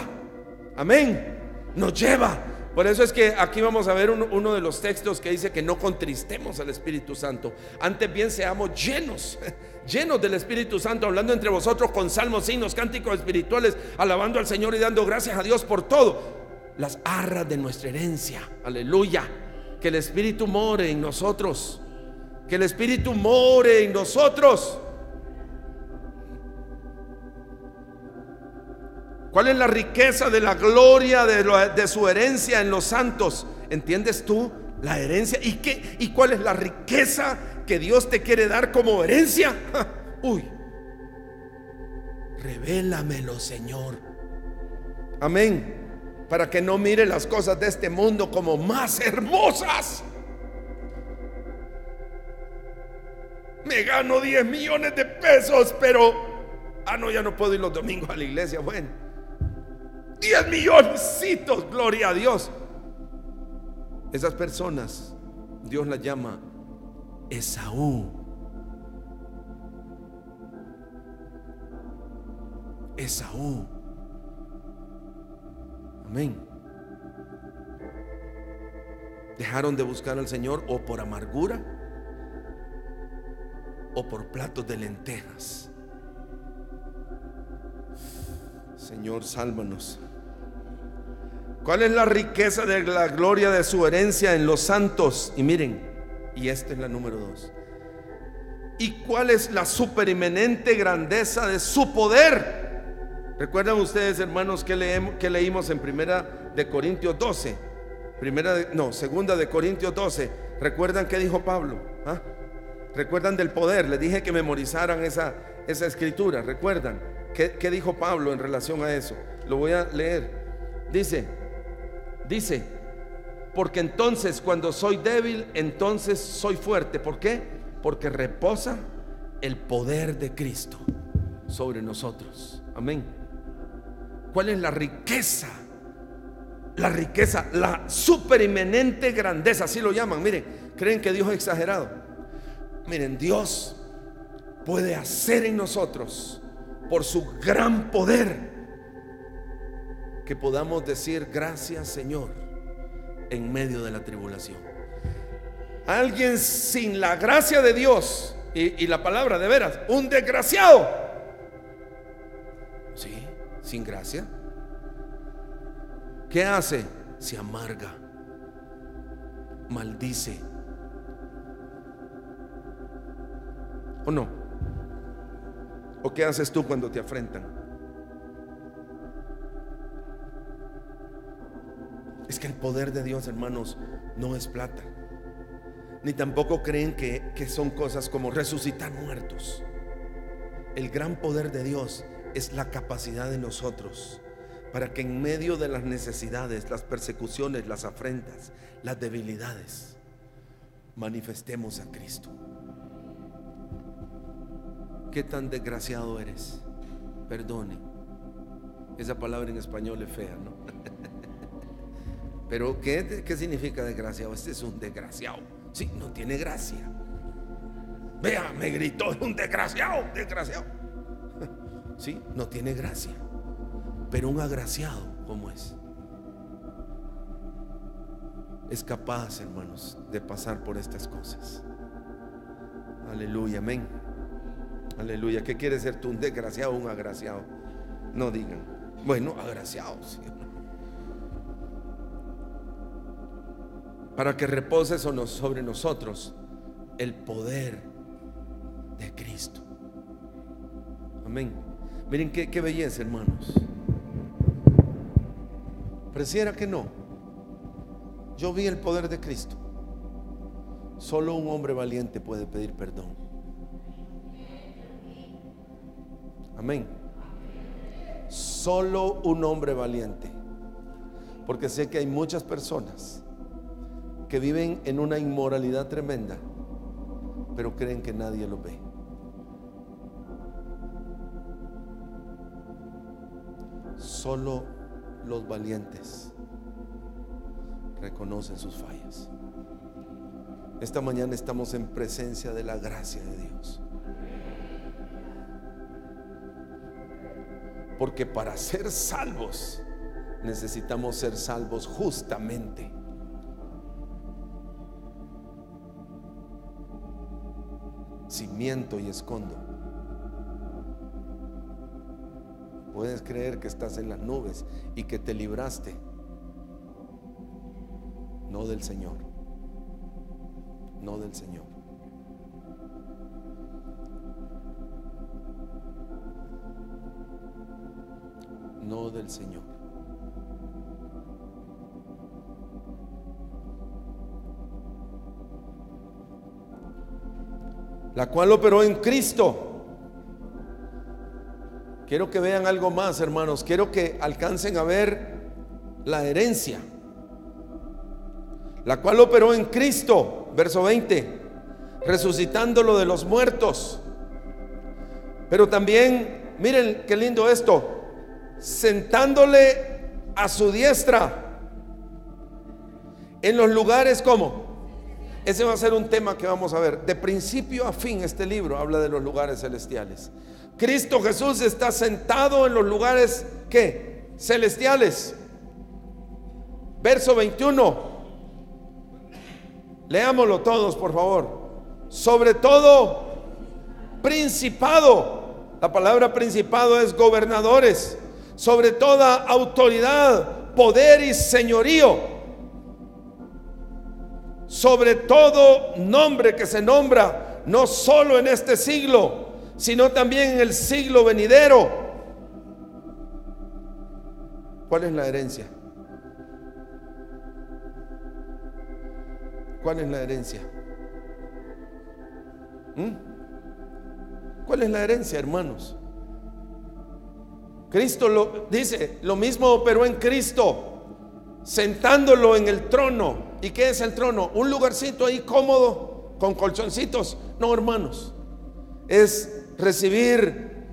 Amén. Nos lleva. Por eso es que aquí vamos a ver uno de los textos que dice que no contristemos al Espíritu Santo. Antes bien seamos llenos del Espíritu Santo, hablando entre vosotros con salmos, himnos, cánticos espirituales, alabando al Señor y dando gracias a Dios por todo. Las arras de nuestra herencia. Aleluya. Que el Espíritu more en nosotros. Que el Espíritu more en nosotros. ¿Cuál es la riqueza de la gloria de su herencia en los santos? ¿Entiendes tú la herencia? ¿Y cuál es la riqueza que Dios te quiere dar como herencia? Uy, revélamelo, Señor. Amén. Para que no mire las cosas de este mundo como más hermosas. Me gano 10 millones de pesos, pero no, ya no puedo ir los domingos a la iglesia. Bueno, 10 milloncitos, gloria a Dios. Esas personas Dios las llama Esaú. Esaú. Amén. Dejaron de buscar al Señor o por amargura o por platos de lentejas. Señor, sálvanos. ¿Cuál es la riqueza de la gloria de su herencia en los santos? Y miren, y esta es la número 2. ¿Y cuál es la superiminente grandeza de su poder? ¿Recuerdan ustedes, hermanos, que leímos en Primera de Corintios 12? Segunda de Corintios 12. ¿Recuerdan qué dijo Pablo? ¿Recuerdan del poder? Les dije que memorizaran esa escritura. ¿Recuerdan? ¿Qué dijo Pablo en relación a eso? Lo voy a leer. Dice, porque entonces cuando soy débil, entonces soy fuerte. ¿Por qué? Porque reposa el poder de Cristo sobre nosotros. Amén. ¿Cuál es la riqueza? La riqueza, la superiminente grandeza, así lo llaman. Miren, creen que Dios es exagerado. Miren, Dios puede hacer en nosotros, por su gran poder, que podamos decir gracias, Señor, en medio de la tribulación. Alguien sin la gracia de Dios y la palabra de veras, un desgraciado. Sí, sin gracia. ¿Qué hace? Se amarga, maldice. ¿O no? ¿O qué haces tú cuando te afrentan? Es que el poder de Dios, hermanos, no es plata. Ni tampoco creen que son cosas como resucitar muertos. El gran poder de Dios es la capacidad de nosotros para que en medio de las necesidades, las persecuciones, las afrentas, las debilidades, manifestemos a Cristo. ¿Qué tan desgraciado eres? Perdone. Esa palabra en español es fea, ¿no? Pero ¿qué significa desgraciado? Este es un desgraciado. Sí, no tiene gracia. Vea, me gritó un desgraciado. Sí, no tiene gracia. Pero un agraciado, ¿cómo es? Es capaz, hermanos, de pasar por estas cosas. Aleluya, amén. Aleluya. ¿Qué quiere ser tú? ¿Un desgraciado o un agraciado? No digan. Bueno, agraciados. Para que repose sobre nosotros el poder de Cristo. Amén. Miren qué belleza, hermanos. Pareciera que no. Yo vi el poder de Cristo. Solo un hombre valiente puede pedir perdón. Amén. Solo un hombre valiente. Porque sé que hay muchas personas que viven en una inmoralidad tremenda, pero creen que nadie lo ve. Solo los valientes reconocen sus fallas. Esta mañana estamos en presencia de la gracia de Dios, porque para ser salvos necesitamos ser salvos justamente. Si miento y escondo, puedes creer que estás en las nubes y que te libraste, no del Señor, no del Señor. No del Señor. La cual operó en Cristo. Quiero que vean algo más, hermanos. Quiero que alcancen a ver la herencia. La cual operó en Cristo, verso 20, resucitándolo de los muertos. Pero también, miren qué lindo esto, sentándole a su diestra en los lugares como. Ese va a ser un tema que vamos a ver. De principio a fin este libro habla de los lugares celestiales. Cristo Jesús está sentado en los lugares ¿qué? Celestiales. Verso 21. Leámoslo todos, por favor. Sobre todo principado. La palabra principado es gobernadores. Sobre toda autoridad, poder y señorío. Sobre todo nombre que se nombra, no solo en este siglo, sino también en el siglo venidero. ¿Cuál es la herencia? ¿Cuál es la herencia? ¿Cuál es la herencia, hermanos? Cristo lo dice, lo mismo operó en Cristo, sentándolo en el trono. ¿Y qué es el trono? Un lugarcito ahí cómodo, con colchoncitos. No, hermanos, es recibir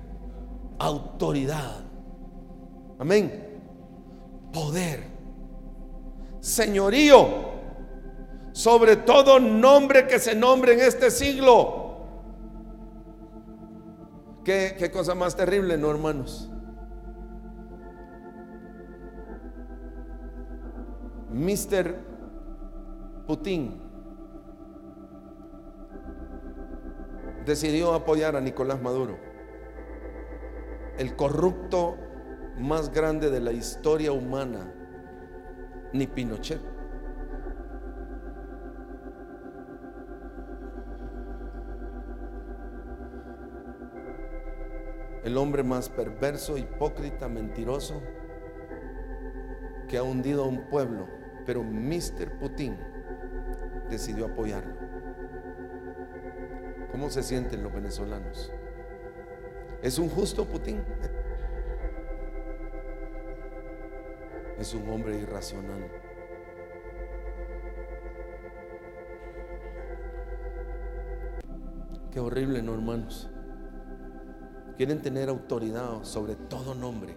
autoridad. Amén. Poder, señorío, sobre todo nombre que se nombre en este siglo. Qué cosa más terrible, ¿no, hermanos? Mr. Putin decidió apoyar a Nicolás Maduro, el corrupto más grande de la historia humana, ni Pinochet. El hombre más perverso, hipócrita, mentiroso que ha hundido a un pueblo, pero Mr. Putin decidió apoyarlo. ¿Cómo se sienten los venezolanos? ¿Es un justo Putin? Es un hombre irracional. Qué horrible, ¿no, hermanos? Quieren tener autoridad sobre todo nombre,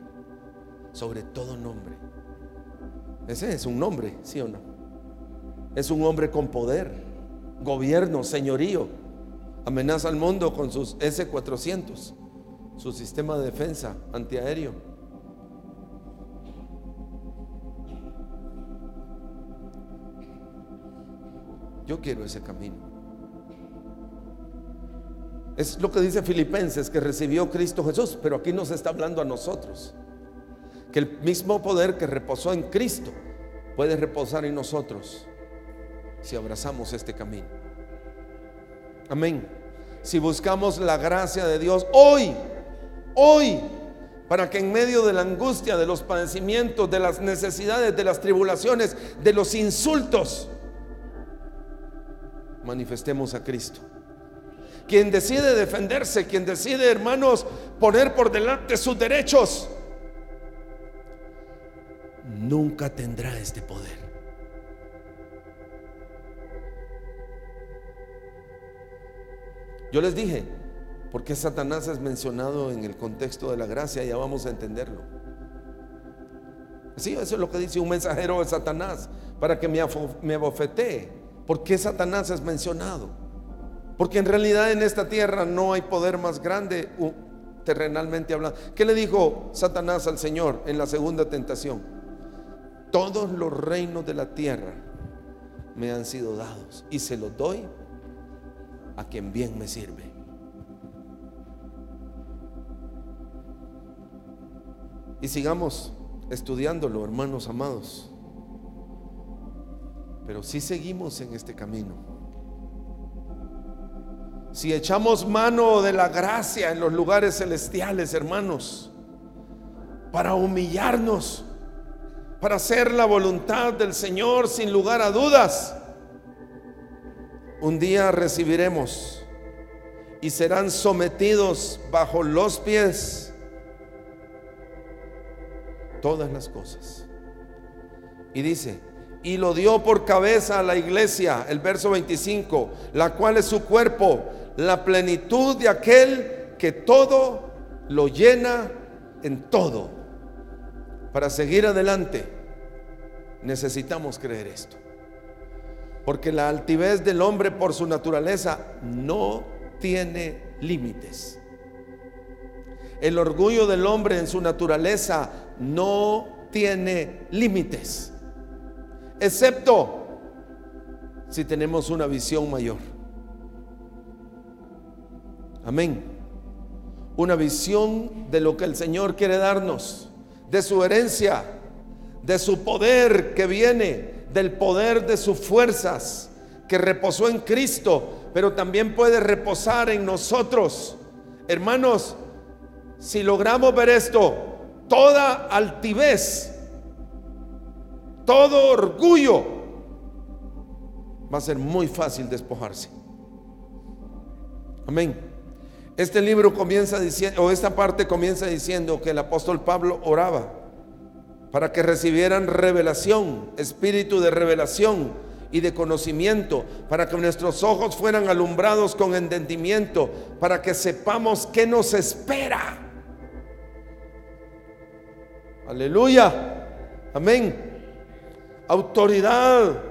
sobre todo nombre. Ese es un nombre, ¿sí o no? Es un hombre con poder, gobierno, señorío. Amenaza al mundo con sus S-400, su sistema de defensa antiaéreo. Yo quiero ese camino. Es lo que dice Filipenses, que recibió Cristo Jesús, pero aquí nos está hablando a nosotros, que el mismo poder que reposó en Cristo puede reposar en nosotros si abrazamos este camino. Amén. Si buscamos la gracia de Dios hoy, para que en medio de la angustia, de los padecimientos, de las necesidades, de las tribulaciones, de los insultos, manifestemos a Cristo. Quien decide defenderse, quien decide, hermanos, poner por delante sus derechos, nunca tendrá este poder. Yo les dije, ¿por qué Satanás es mencionado en el contexto de la gracia? Ya vamos a entenderlo. Sí, eso es lo que dice un mensajero de Satanás, para que me abofetee. ¿Por qué Satanás es mencionado? Porque en realidad en esta tierra no hay poder más grande, terrenalmente hablando. ¿Qué le dijo Satanás al Señor en la segunda tentación? Todos los reinos de la tierra me han sido dados y se los doy a quien bien me sirve. Y sigamos estudiándolo, hermanos amados. Pero si seguimos en este camino, si echamos mano de la gracia en los lugares celestiales, hermanos, para humillarnos, para hacer la voluntad del Señor sin lugar a dudas, un día recibiremos y serán sometidos bajo los pies todas las cosas. Y dice: y lo dio por cabeza a la iglesia, el verso 25, la cual es su cuerpo, la plenitud de aquel que todo lo llena en todo. Para seguir adelante necesitamos creer esto, porque la altivez del hombre por su naturaleza no tiene límites. El orgullo del hombre en su naturaleza no tiene límites, excepto si tenemos una visión mayor. Amén. Una visión de lo que el Señor quiere darnos, de su herencia, de su poder que viene, del poder de sus fuerzas que reposó en Cristo, pero también puede reposar en nosotros. Hermanos, si logramos ver esto, toda altivez, todo orgullo, va a ser muy fácil despojarse. Amén. Este libro comienza diciendo, o esta parte comienza diciendo que el apóstol Pablo oraba para que recibieran revelación, espíritu de revelación y de conocimiento, para que nuestros ojos fueran alumbrados con entendimiento, para que sepamos qué nos espera. Aleluya. Amén. Autoridad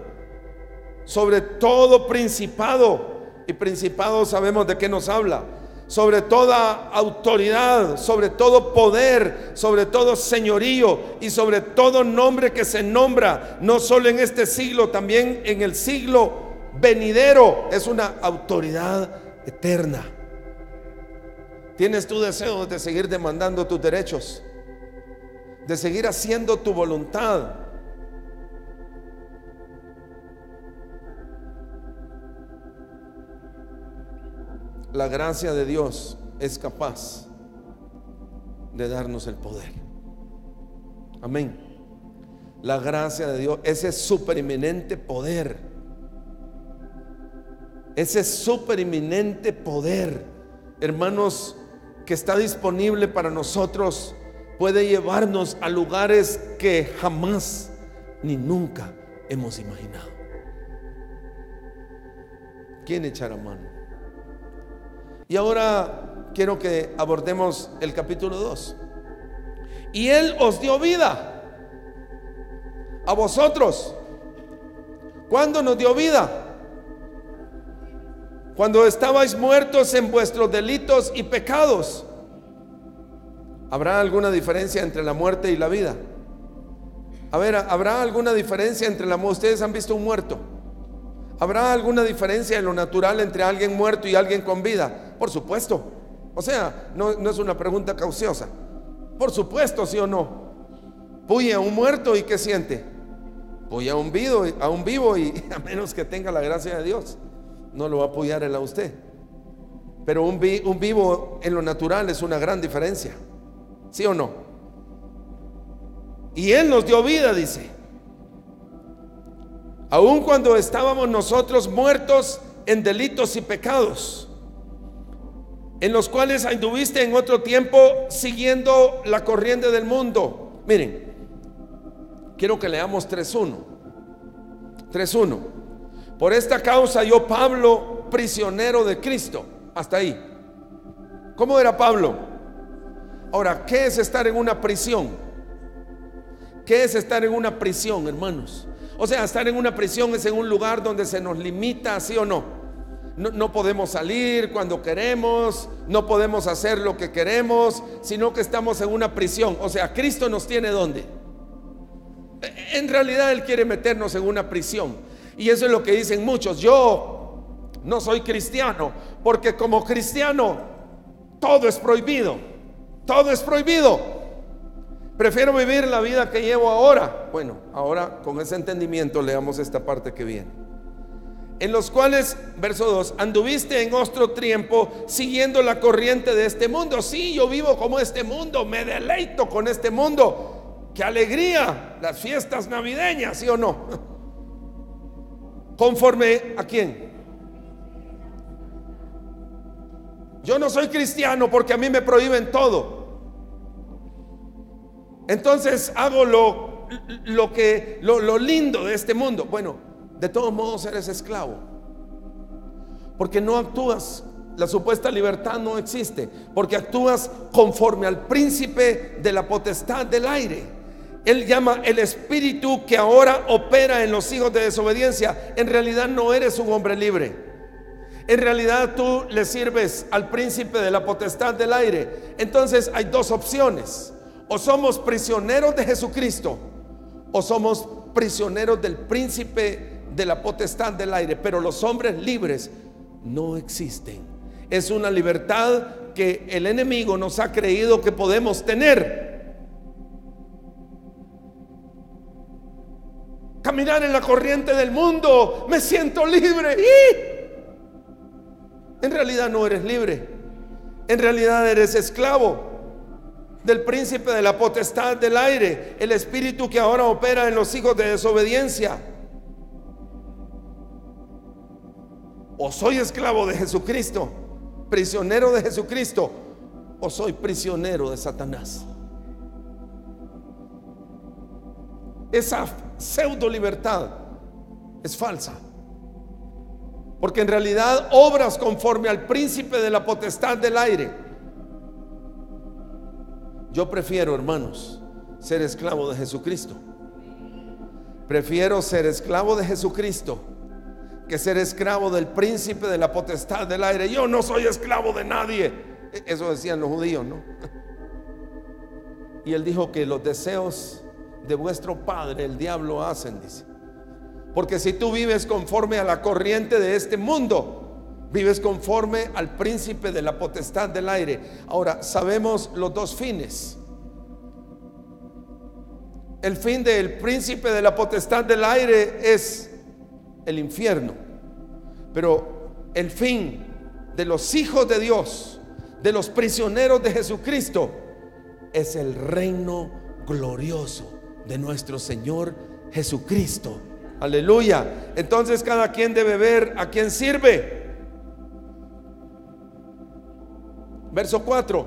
sobre todo principado, y principado sabemos de qué nos habla. Sobre toda autoridad, sobre todo poder, sobre todo señorío y sobre todo nombre que se nombra, no solo en este siglo, también en el siglo venidero. Es una autoridad eterna. ¿Tienes tu deseo de seguir demandando tus derechos, de seguir haciendo tu voluntad? La gracia de Dios es capaz de darnos el poder. Amén. La gracia de Dios, ese supereminente poder, ese supereminente poder, hermanos, que está disponible para nosotros, puede llevarnos a lugares que jamás ni nunca hemos imaginado. ¿Quién echará mano? Y ahora quiero que abordemos el capítulo 2. Y Él os dio vida a vosotros. ¿Cuándo nos dio vida? Cuando estabais muertos en vuestros delitos y pecados. ¿Habrá alguna diferencia entre la muerte y la vida? A ver, ¿habrá alguna diferencia entre la muerte? ¿Ustedes han visto un muerto? ¿Habrá alguna diferencia en lo natural entre alguien muerto y alguien con vida? Por supuesto. O sea, no es una pregunta cauciosa. Por supuesto, ¿sí o no? Puya a un muerto y ¿qué siente? Puya a un vivo y a menos que tenga la gracia de Dios, no lo va a apoyar él a usted. Pero un vivo en lo natural es una gran diferencia. ¿Sí o no? Y Él nos dio vida, dice. Aun cuando estábamos nosotros muertos en delitos y pecados, en los cuales anduviste en otro tiempo siguiendo la corriente del mundo. Miren, quiero que leamos 3:1. Por esta causa yo, Pablo, prisionero de Cristo. Hasta ahí. ¿Cómo era Pablo? Ahora, ¿qué es estar en una prisión? ¿Qué es estar en una prisión, hermanos? O sea, estar en una prisión es en un lugar donde se nos limita, ¿sí o no? No podemos salir cuando queremos, no podemos hacer lo que queremos, sino que estamos en una prisión. O sea, Cristo nos tiene ¿dónde? En realidad Él quiere meternos en una prisión. Y eso es lo que dicen muchos: yo no soy cristiano, porque como cristiano todo es prohibido. Todo es prohibido. Prefiero vivir la vida que llevo ahora. Bueno, ahora con ese entendimiento leamos esta parte que viene. En los cuales, verso 2, anduviste en otro tiempo siguiendo la corriente de este mundo. Sí, yo vivo como este mundo, me deleito con este mundo. ¡Qué alegría! Las fiestas navideñas, ¿sí o no? ¿Conforme a quién? Yo no soy cristiano porque a mí me prohíben todo. Entonces hago lo lindo de este mundo. Bueno, de todos modos eres esclavo, porque no actúas. La supuesta libertad no existe, porque actúas conforme al príncipe de la potestad del aire. Él llama el espíritu que ahora opera en los hijos de desobediencia. En realidad no eres un hombre libre. En realidad tú le sirves al príncipe de la potestad del aire. Entonces hay dos opciones: o somos prisioneros de Jesucristo, o somos prisioneros del príncipe de la potestad del aire. Pero los hombres libres no existen. Es una libertad que el enemigo nos ha creído que podemos tener. Caminar en la corriente del mundo, me siento libre. En realidad no eres libre. En realidad eres esclavo del príncipe de la potestad del aire, el espíritu que ahora opera en los hijos de desobediencia. O soy esclavo de Jesucristo, prisionero de Jesucristo, o soy prisionero de Satanás. Esa pseudo libertad es falsa, porque en realidad obras conforme al príncipe de la potestad del aire. Yo prefiero, hermanos, ser esclavo de Jesucristo. Prefiero ser esclavo de Jesucristo que ser esclavo del príncipe de la potestad del aire. Yo no soy esclavo de nadie. Eso decían los judíos, ¿no? Y Él dijo que los deseos de vuestro padre el diablo hacen, dice. Porque si tú vives conforme a la corriente de este mundo, vives conforme al príncipe de la potestad del aire. Ahora, sabemos los dos fines. El fin del príncipe de la potestad del aire es el infierno, pero el fin de los hijos de Dios, de los prisioneros de Jesucristo, es el reino glorioso de nuestro Señor Jesucristo. Aleluya. Entonces cada quien debe ver a quién sirve. Verso 4: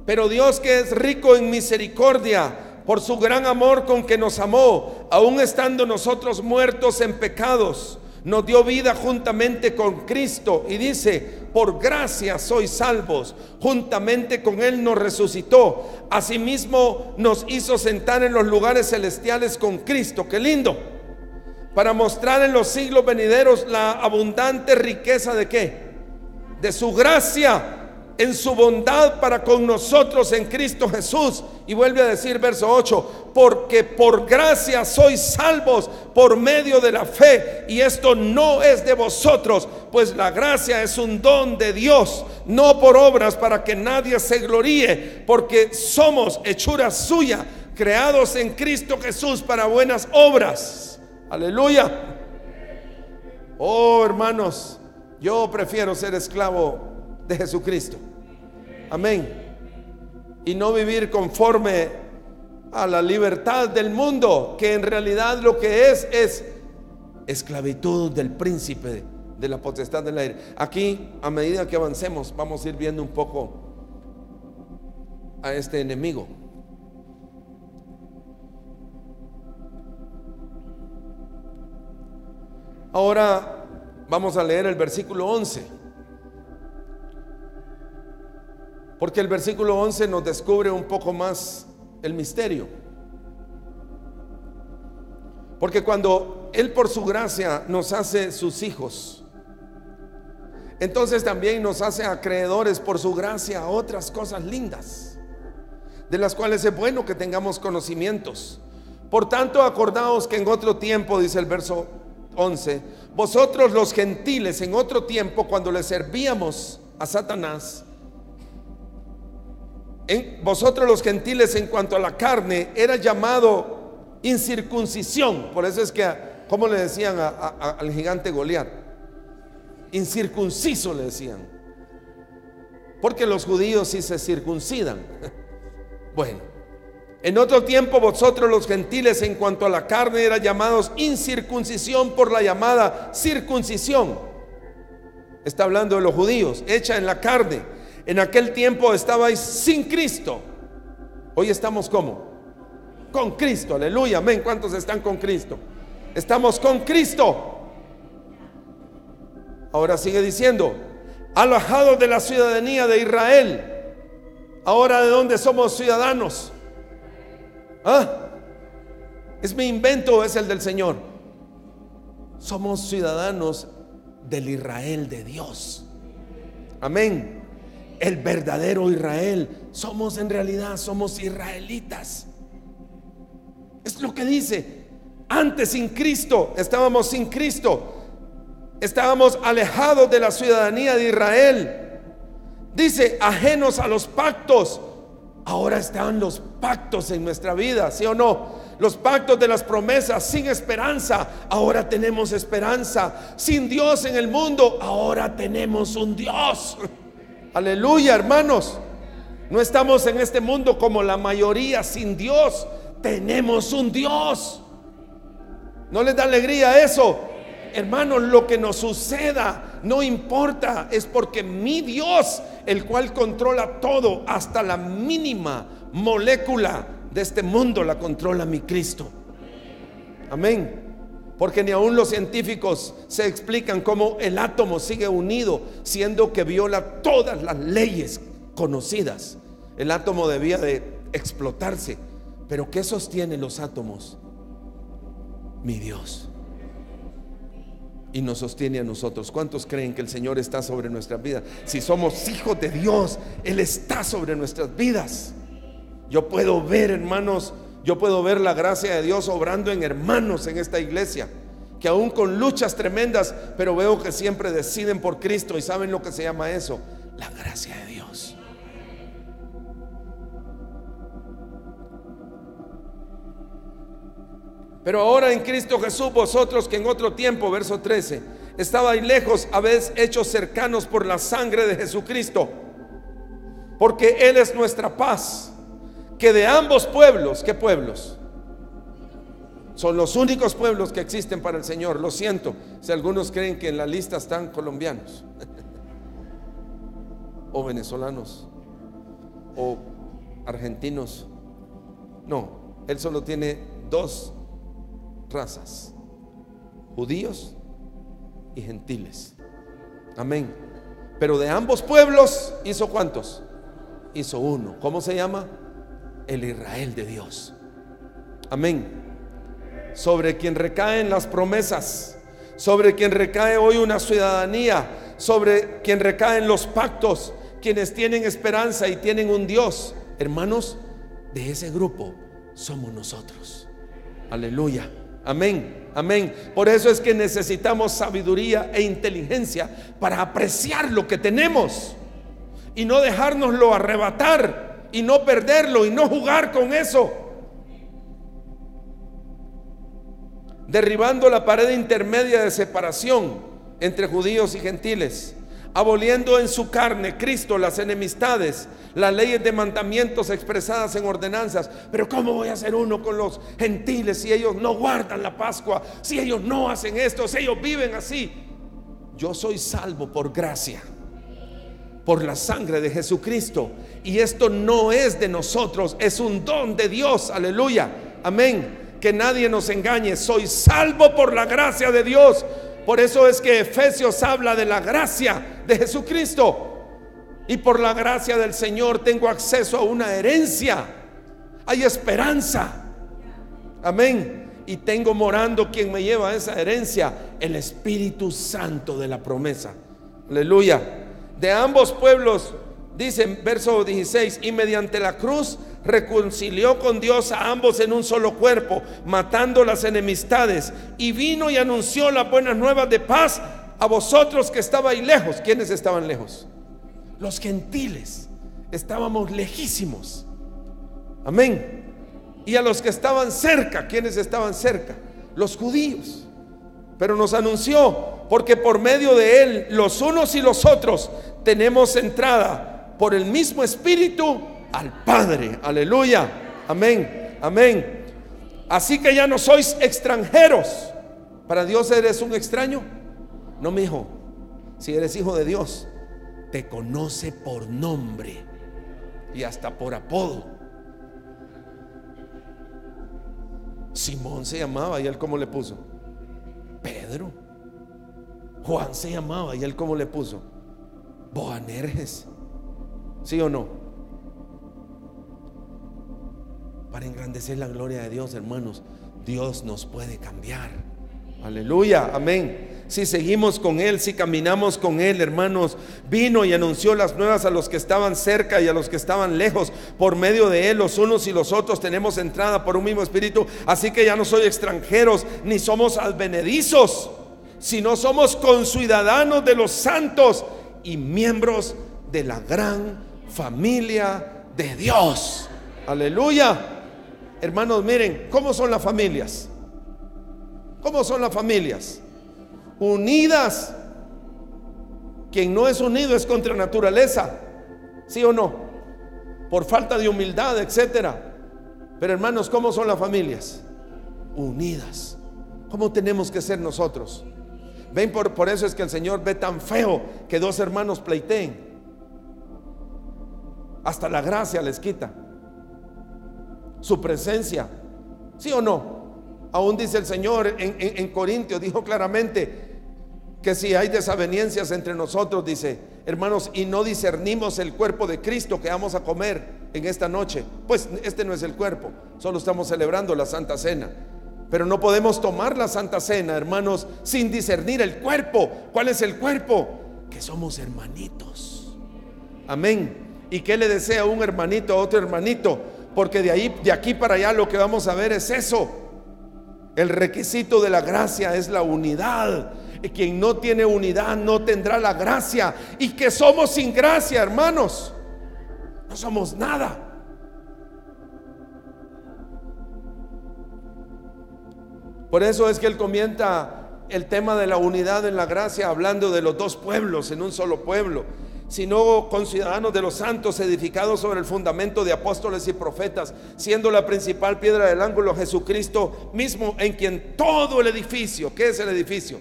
pero Dios, que es rico en misericordia, por su gran amor con que nos amó, aun estando nosotros muertos en pecados, nos dio vida juntamente con Cristo. Y dice: por gracia sois salvos. Juntamente con Él nos resucitó. Asimismo nos hizo sentar en los lugares celestiales con Cristo. Qué lindo. Para mostrar en los siglos venideros la abundante riqueza de ¿qué? De su gracia en su bondad para con nosotros en Cristo Jesús. Y vuelve a decir, verso 8: porque por gracia sois salvos por medio de la fe, y esto no es de vosotros, pues la gracia es un don de Dios, no por obras, para que nadie se gloríe, porque somos hechura suya, creados en Cristo Jesús para buenas obras. Aleluya. Oh, hermanos, yo prefiero ser esclavo de Jesucristo. Amén. Y no vivir conforme a la libertad del mundo, que en realidad lo que es esclavitud del príncipe de la potestad del aire. Aquí, a medida que avancemos, vamos a ir viendo un poco a este enemigo. Ahora vamos a leer el versículo 11, porque el versículo 11 nos descubre un poco más el misterio. Porque cuando Él por su gracia nos hace sus hijos, entonces también nos hace acreedores por su gracia a otras cosas lindas, de las cuales es bueno que tengamos conocimientos. Por tanto, acordaos que en otro tiempo, dice el verso 11, vosotros los gentiles en otro tiempo, cuando le servíamos a Satanás, vosotros los gentiles en cuanto a la carne era llamado incircuncisión. Por eso es que, ¿cómo le decían al gigante Goliat? Incircunciso le decían, porque los judíos sí se circuncidan. Bueno, en otro tiempo vosotros los gentiles en cuanto a la carne eran llamados incircuncisión por la llamada circuncisión. Está hablando de los judíos, hecha en la carne. En aquel tiempo estabais sin Cristo. Hoy estamos ¿cómo? Con Cristo, aleluya, amén. ¿Cuántos están con Cristo? Estamos con Cristo. Ahora sigue diciendo, alejados de la ciudadanía de Israel. Ahora, ¿de dónde somos ciudadanos? ¿Es mi invento o es el del Señor? Somos ciudadanos del Israel de Dios. Amén. El verdadero Israel. Somos en realidad, somos israelitas. Es lo que dice. Antes sin Cristo, estábamos sin Cristo. Estábamos alejados de la ciudadanía de Israel. Dice, ajenos a los pactos. Ahora están los pactos en nuestra vida, ¿sí o no? Los pactos de las promesas, sin esperanza. Ahora tenemos esperanza. Sin Dios en el mundo, ahora tenemos un Dios. Aleluya, hermanos. No estamos en este mundo como la mayoría sin Dios. Tenemos un Dios. ¿No les da alegría eso? Hermanos, lo que nos suceda no importa, es porque mi Dios, el cual controla todo, hasta la mínima molécula de este mundo, la controla mi Cristo. Amén. Porque ni aún los científicos se explican cómo el átomo sigue unido, siendo que viola todas las leyes conocidas. El átomo debía de explotarse, pero ¿qué sostiene los átomos? Mi Dios. Y nos sostiene a nosotros. ¿Cuántos creen que el Señor está sobre nuestras vidas? Si somos hijos de Dios, Él está sobre nuestras vidas. Yo puedo ver, hermanos, yo puedo ver la gracia de Dios obrando en hermanos en esta iglesia, que aún con luchas tremendas, pero veo que siempre deciden por Cristo. ¿Y saben lo que se llama eso? La gracia de Dios. Pero ahora en Cristo Jesús, vosotros que en otro tiempo, verso 13, estabais lejos, habéis hecho cercanos por la sangre de Jesucristo, porque Él es nuestra paz, que de ambos pueblos, ¿qué pueblos? Son los únicos pueblos que existen para el Señor. Lo siento si algunos creen que en la lista están colombianos o venezolanos o argentinos. No, Él solo tiene dos razas: judíos y gentiles. Amén. Pero de ambos pueblos hizo ¿cuántos? Hizo uno. ¿Cómo se llama? El Israel de Dios. Amén. Sobre quien recaen las promesas, sobre quien recae hoy una ciudadanía, sobre quien recaen los pactos, quienes tienen esperanza y tienen un Dios. Hermanos, de ese grupo somos nosotros. Aleluya. Amén, amén. Por eso es que necesitamos sabiduría e inteligencia para apreciar lo que tenemos y no dejárnoslo arrebatar y no perderlo y no jugar con eso. Derribando la pared intermedia de separación entre judíos y gentiles, aboliendo en su carne Cristo las enemistades, las leyes de mandamientos expresadas en ordenanzas. Pero ¿cómo voy a ser uno con los gentiles si ellos no guardan la Pascua, si ellos no hacen esto, si ellos viven así? Yo soy salvo por gracia, por la sangre de Jesucristo, y esto no es de nosotros, es un don de Dios. Aleluya, amén. Que nadie nos engañe, soy salvo por la gracia de Dios. Por eso es que Efesios habla de la gracia de Jesucristo. Y por la gracia del Señor tengo acceso a una herencia. Hay esperanza. Amén. y tengo morando quien me lleva a esa herencia, el Espíritu Santo de la promesa. Aleluya. De ambos pueblos, dice verso 16, y mediante la cruz reconcilió con Dios a ambos en un solo cuerpo, matando las enemistades, y vino y anunció las buenas nuevas de paz a vosotros que estabais lejos. ¿Quiénes estaban lejos? Los gentiles. Estábamos lejísimos. Amén. Y a los que estaban cerca. ¿Quiénes estaban cerca? Los judíos. Pero nos anunció, porque por medio de él, los unos y los otros, tenemos entrada por el mismo Espíritu al Padre. Aleluya. Amén. Amén. Así que ya no sois extranjeros. ¿Para Dios eres un extraño? No, mi hijo. Si eres hijo de Dios, te conoce por nombre y hasta por apodo. Simón se llamaba, y él ¿cómo le puso? Pedro. Juan se llamaba, y él ¿cómo le puso? Boanerges. ¿Sí o no? Para engrandecer la gloria de Dios, hermanos, Dios nos puede cambiar. Aleluya, amén. Si seguimos con él, si caminamos con él, hermanos, vino y anunció las nuevas a los que estaban cerca y a los que estaban lejos. Por medio de él, los unos y los otros tenemos entrada por un mismo Espíritu. Así que ya no soy extranjeros ni somos advenedizos, sino somos conciudadanos de los santos y miembros de la gran familia de Dios. Aleluya. Hermanos, miren, ¿cómo son las familias? ¿Cómo son las familias? Unidas. Quien no es unido es contra naturaleza, ¿sí o no? Por falta de humildad, etcétera. Pero hermanos, ¿cómo son las familias? Unidas. ¿Cómo tenemos que ser nosotros? Ven, por eso es que el Señor ve tan feo que dos hermanos pleiteen. Hasta la gracia les quita su presencia, ¿sí o no? Aún dice el Señor en Corintios, dijo claramente que si hay desavenencias entre nosotros, dice, hermanos, y no discernimos el cuerpo de Cristo que vamos a comer en esta noche, pues este no es el cuerpo, solo estamos celebrando la Santa Cena. Pero no podemos tomar la Santa Cena, hermanos, sin discernir el cuerpo. ¿Cuál es el cuerpo? Que somos hermanitos. Amén. ¿Y qué le desea un hermanito a otro hermanito? Porque de aquí para allá lo que vamos a ver es eso. El requisito de la gracia es la unidad. Y quien no tiene unidad no tendrá la gracia. Y que somos sin gracia, hermanos. No somos nada. Por eso es que él comienza el tema de la unidad en la gracia, hablando de los dos pueblos en un solo pueblo, sino conciudadanos de los santos, edificados sobre el fundamento de apóstoles y profetas, siendo la principal piedra del ángulo Jesucristo mismo, en quien todo el edificio, ¿qué es el edificio?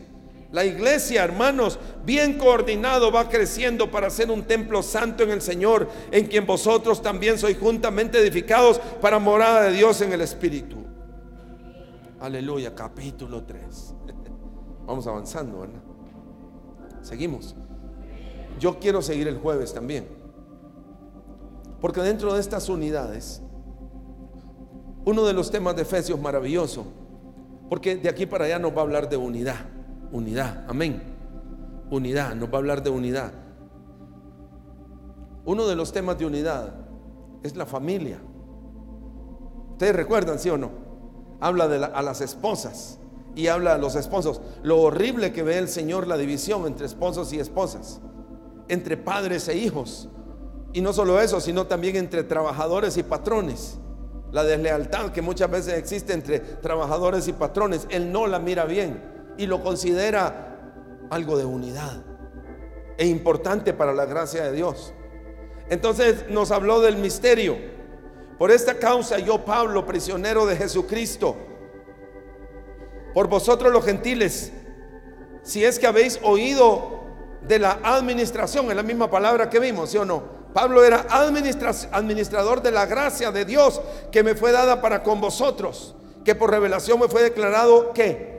La iglesia, hermanos, bien coordinado va creciendo para ser un templo santo en el Señor, en quien vosotros también sois juntamente edificados para morada de Dios en el Espíritu. Aleluya, capítulo 3. Vamos avanzando, ¿verdad? Seguimos. Yo quiero seguir el jueves también, porque dentro de estas unidades, uno de los temas de Efesios maravilloso, porque de aquí para allá nos va a hablar de unidad. Unidad, amén. Unidad, nos va a hablar de unidad. Uno de los temas de unidad es la familia. ¿Ustedes recuerdan, sí o no? Habla a las esposas y habla a los esposos. Lo horrible que ve el Señor, la división entre esposos y esposas, entre padres e hijos. Y no solo eso, sino también entre trabajadores y patrones. La deslealtad que muchas veces existe entre trabajadores y patrones, Él no la mira bien y lo considera algo de unidad e importante para la gracia de Dios. Entonces nos habló del misterio. Por esta causa yo, Pablo, prisionero de Jesucristo, por vosotros los gentiles, si es que habéis oído de la administración, es la misma palabra que vimos, ¿sí o no? Pablo era administrador de la gracia de Dios que me fue dada para con vosotros, que por revelación me fue declarado, ¿qué?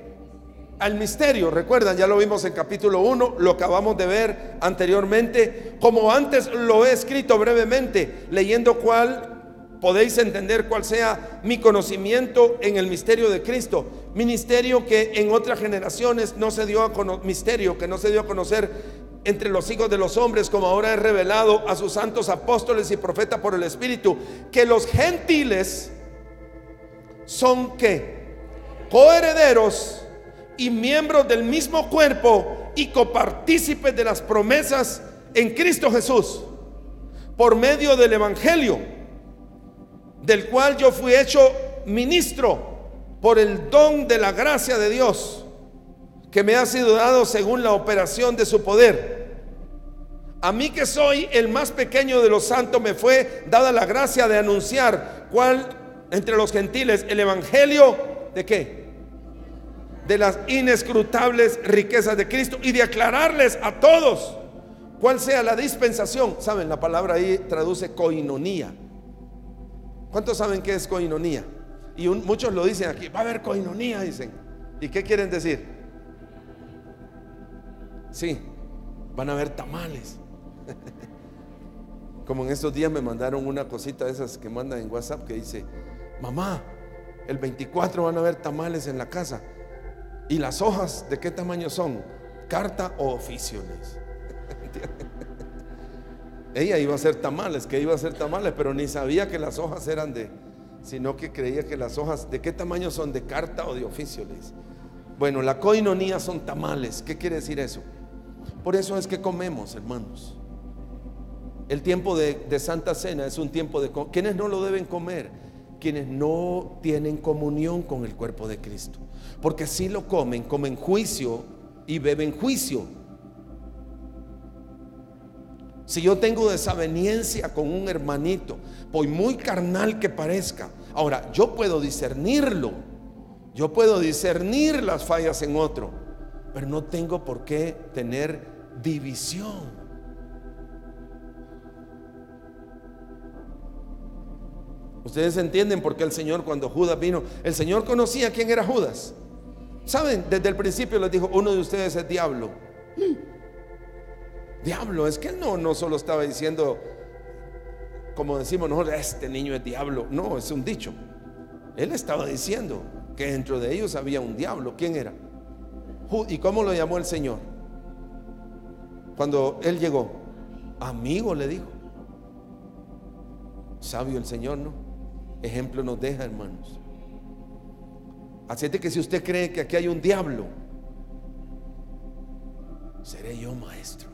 Al misterio. Recuerdan, ya lo vimos en capítulo 1, lo acabamos de ver anteriormente, como antes lo he escrito brevemente, leyendo podéis entender cuál sea mi conocimiento en el misterio de Cristo. Ministerio que en otras generaciones no se dio a conocer, misterio que no se dio a conocer entre los hijos de los hombres, como ahora es revelado a sus santos apóstoles y profetas por el Espíritu, que los gentiles son ¿qué? Coherederos y miembros del mismo cuerpo y copartícipes de las promesas en Cristo Jesús, por medio del Evangelio, del cual yo fui hecho ministro por el don de la gracia de Dios, que me ha sido dado según la operación de su poder. A mí, que soy el más pequeño de los santos, me fue dada la gracia de anunciar cuál entre los gentiles el Evangelio de ¿qué? De las inescrutables riquezas de Cristo, y de aclararles a todos cuál sea la dispensación. Saben, la palabra ahí traduce coinonía. ¿Cuántos saben qué es coinonía? Y muchos lo dicen aquí, va a haber coinonía, dicen. ¿Y qué quieren decir? Sí, van a haber tamales. Como en estos días me mandaron una cosita de esas que mandan en WhatsApp, que dice: mamá, el 24 van a haber tamales en la casa. ¿Y las hojas de qué tamaño son? ¿Carta o oficiones? Ella iba a hacer tamales, pero ni sabía que las hojas eran sino que creía que las hojas, ¿de qué tamaño son? ¿De carta o de oficiones? Bueno, la coinonía son tamales. ¿Qué quiere decir eso? Por eso es que comemos, hermanos. El tiempo de Santa Cena es un tiempo de... ¿Quiénes no lo deben comer? Quienes no tienen comunión con el cuerpo de Cristo. Porque si lo comen juicio y beben juicio. Si yo tengo desaveniencia con un hermanito, por muy carnal que parezca, ahora yo puedo discernirlo, yo puedo discernir las fallas en otro, pero no tengo por qué tener división. Ustedes entienden por qué el Señor, cuando Judas vino, el Señor conocía quién era Judas. Saben, desde el principio les dijo: uno de ustedes es diablo. Diablo, es que él no solo estaba diciendo, como decimos nosotros, este niño es diablo. No, es un dicho. Él estaba diciendo que dentro de ellos había un diablo. ¿Quién era? ¿Y cómo lo llamó el Señor? Cuando él llegó, amigo, le dijo. Sabio el Señor, ¿no? Ejemplo nos deja, hermanos. Así es que si usted cree que aquí hay un diablo, seré yo maestro.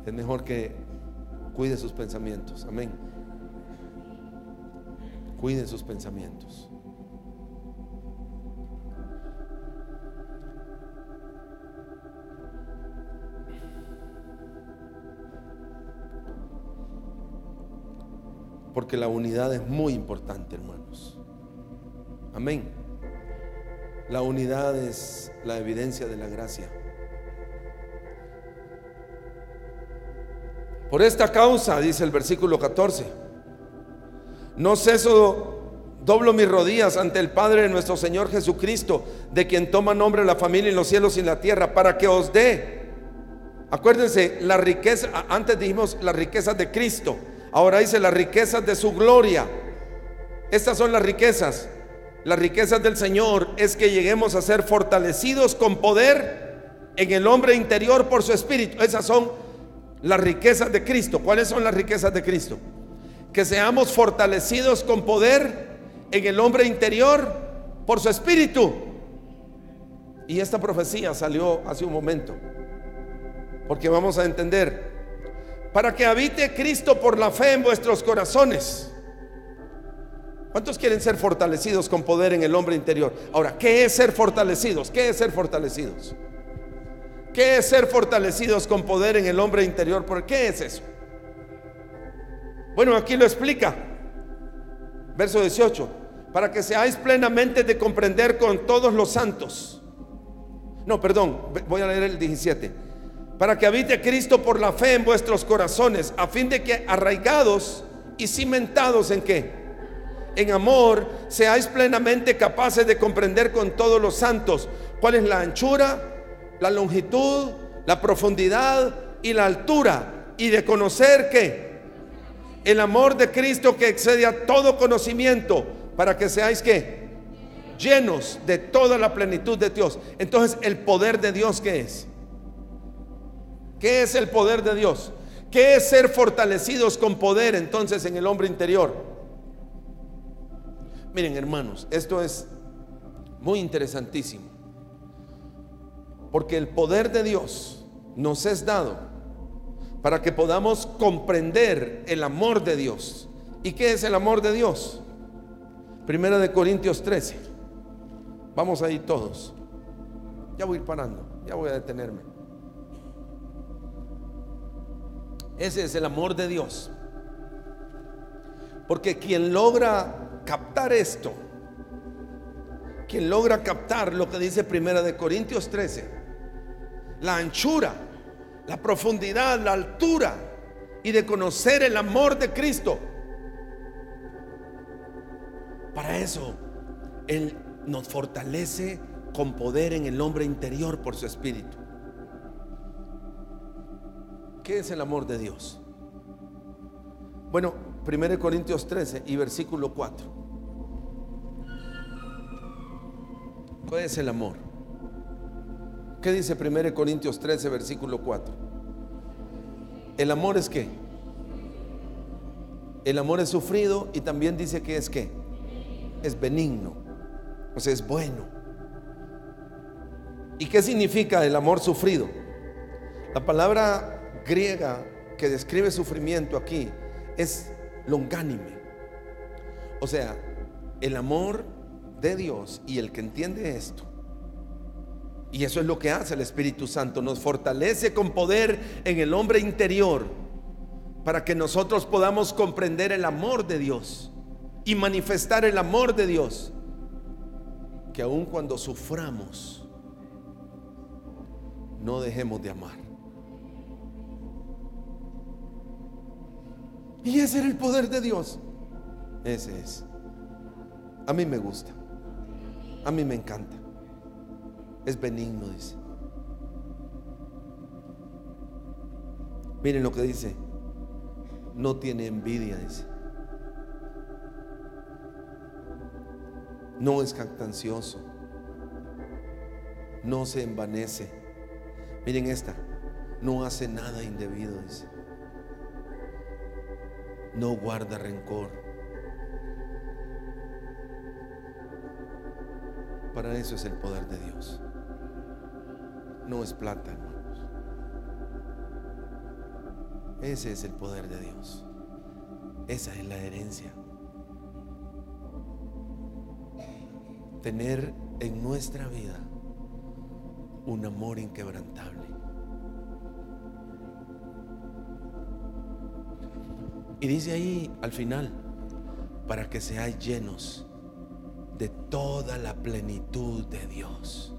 Es mejor que cuide sus pensamientos. Amén. Cuide sus pensamientos. Porque la unidad es muy importante, hermanos. Amén. La unidad es la evidencia de la gracia. Por esta causa, dice el versículo 14, no ceso, doblo mis rodillas ante el Padre de nuestro Señor Jesucristo, de quien toma nombre la familia en los cielos y en la tierra, para que os dé. Acuérdense, la riqueza, antes dijimos las riquezas de Cristo, ahora dice las riquezas de su gloria. Estas son las riquezas. Las riquezas del Señor es que lleguemos a ser fortalecidos con poder en el hombre interior por su Espíritu. Esas son las riquezas de Cristo. ¿Cuáles son las riquezas de Cristo? Que seamos fortalecidos con poder en el hombre interior por su Espíritu. Y esta profecía salió hace un momento, porque vamos a entender: para que habite Cristo por la fe en vuestros corazones. ¿Cuántos quieren ser fortalecidos con poder en el hombre interior? Ahora, ¿qué es ser fortalecidos? ¿Qué es ser fortalecidos? ¿Qué es ser fortalecidos con poder en el hombre interior? ¿Por qué es eso? Bueno, aquí lo explica. Verso 18: para que seáis plenamente de comprender con todos los santos. No, perdón, voy a leer el 17. Para que habite Cristo por la fe en vuestros corazones, a fin de que arraigados y cimentados ¿en qué? En amor, seáis plenamente capaces de comprender con todos los santos cuál es la anchura, la longitud, la profundidad y la altura, y de conocer ¿qué? El amor de Cristo que excede a todo conocimiento, para que seáis ¿qué? Llenos de toda la plenitud de Dios. Entonces, ¿el poder de Dios qué es? ¿Qué es el poder de Dios? ¿Qué es ser fortalecidos con poder entonces en el hombre interior? Miren, hermanos, esto es muy interesantísimo, porque el poder de Dios nos es dado para que podamos comprender el amor de Dios. ¿Y qué es el amor de Dios? Primera de Corintios 13. Vamos ahí todos. Ya voy a ir parando, ya voy a detenerme. Ese es el amor de Dios. Porque quien logra captar esto, quien logra captar lo que dice Primera de Corintios 13, la anchura, la profundidad, la altura, y de conocer el amor de Cristo, para eso Él nos fortalece con poder en el hombre interior por su espíritu. ¿Qué es el amor de Dios? Bueno, 1 Corintios 13 y versículo 4. ¿Cuál es el amor? ¿Qué dice 1 Corintios 13 versículo 4? El amor es ¿qué? El amor es sufrido, y también dice que es ¿qué? Es benigno, o sea, es bueno. ¿Y qué significa el amor sufrido? La palabra griega que describe sufrimiento aquí es longánime. O sea, el amor de Dios, y el que entiende esto, y eso es lo que hace el Espíritu Santo, nos fortalece con poder en el hombre interior, para que nosotros podamos comprender el amor de Dios y manifestar el amor de Dios, que aun cuando suframos no dejemos de amar. Y ese era el poder de Dios. Ese es. A mí me gusta, a mí me encanta. Es benigno, dice. Miren lo que dice: no tiene envidia, dice. No es jactancioso, no se envanece. Miren esta: no hace nada indebido, dice. No guarda rencor. Para eso es el poder de Dios. No es plata, hermanos. Ese es el poder de Dios. Esa es la herencia. Tener en nuestra vida un amor inquebrantable. Y dice ahí al final: para que seáis llenos de toda la plenitud de Dios.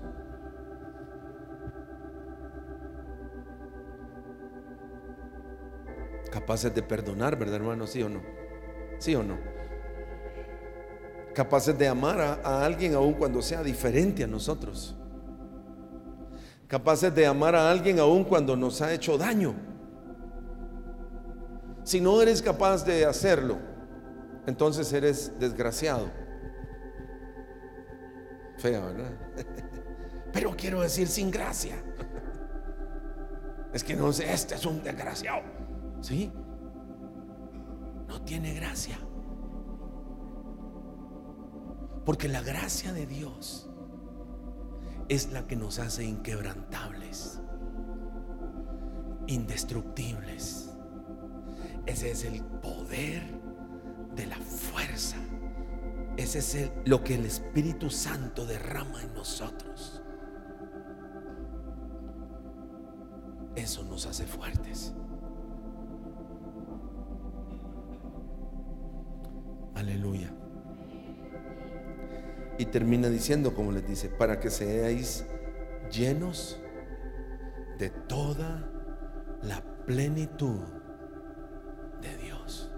Capaces de perdonar, ¿verdad, hermano? ¿Sí o no? ¿Sí o no? Capaces de amar a alguien aun cuando sea diferente a nosotros. Capaces de amar a alguien aun cuando nos ha hecho daño. Si no eres capaz de hacerlo, entonces eres desgraciado. Fea, ¿verdad? Pero quiero decir sin gracia. Es que no sé, este es un desgraciado. ¿Sí? No tiene gracia. Porque la gracia de Dios es la que nos hace inquebrantables, indestructibles. Ese es el poder de la fuerza. Ese es lo que el Espíritu Santo derrama en nosotros. Eso nos hace fuertes. Aleluya. Y termina diciendo, como les dice: para que seáis llenos de toda la plenitud de Dios.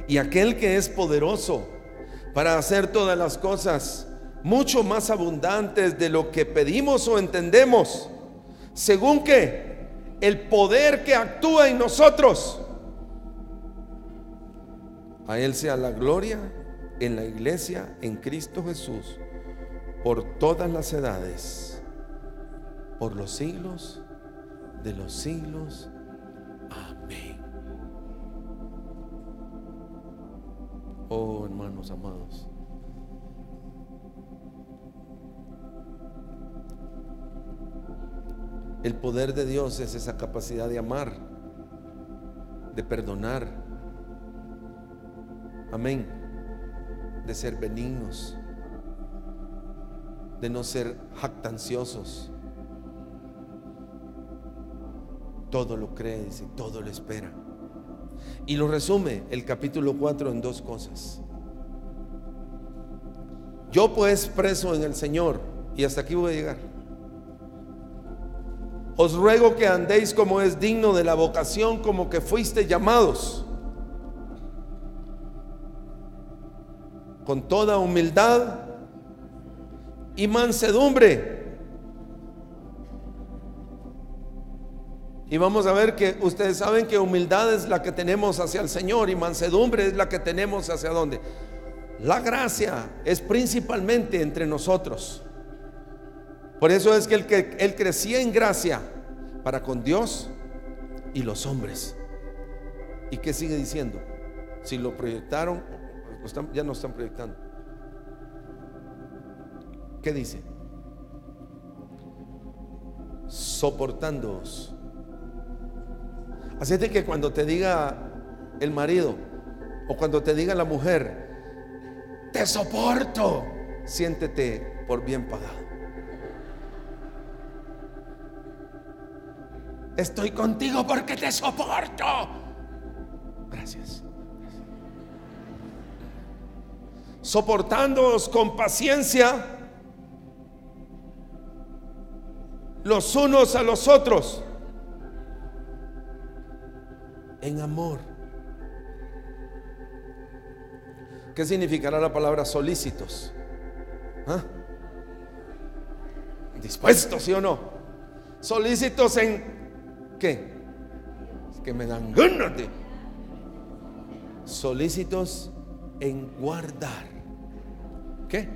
Y aquel que es poderoso para hacer todas las cosas mucho más abundantes de lo que pedimos o entendemos, según que el poder que actúa en nosotros. A Él sea la gloria en la iglesia, en Cristo Jesús, por todas las edades, por los siglos de los siglos. Amén. Oh, hermanos amados, el poder de Dios es esa capacidad de amar, de perdonar, amén, de ser benignos, de no ser jactanciosos. Todo lo cree, dice, todo lo espera. Y lo resume el capítulo 4 en 2 cosas. Yo pues, preso en el Señor, y hasta aquí voy a llegar, os ruego que andéis como es digno de la vocación como que fuiste llamados, con toda humildad y mansedumbre. Y vamos a ver que ustedes saben que humildad es la que tenemos hacia el Señor y mansedumbre es la que tenemos hacia dónde. La gracia es principalmente entre nosotros. Por eso es que él crecía en gracia para con Dios y los hombres. ¿Y qué sigue diciendo? Si lo proyectaron, ya no están proyectando. ¿Qué dice? Soportándoos. Así es de que cuando te diga el marido o cuando te diga la mujer, te soporto, siéntete por bien pagado. Estoy contigo porque te soporto. Gracias. Soportándoos con paciencia los unos a los otros en amor. ¿Qué significará la palabra solícitos? ¿Ah? ¿Dispuestos, sí o no? Solícitos en ¿qué? Es que me dan ganas de. Solícitos en guardar. ¿Qué?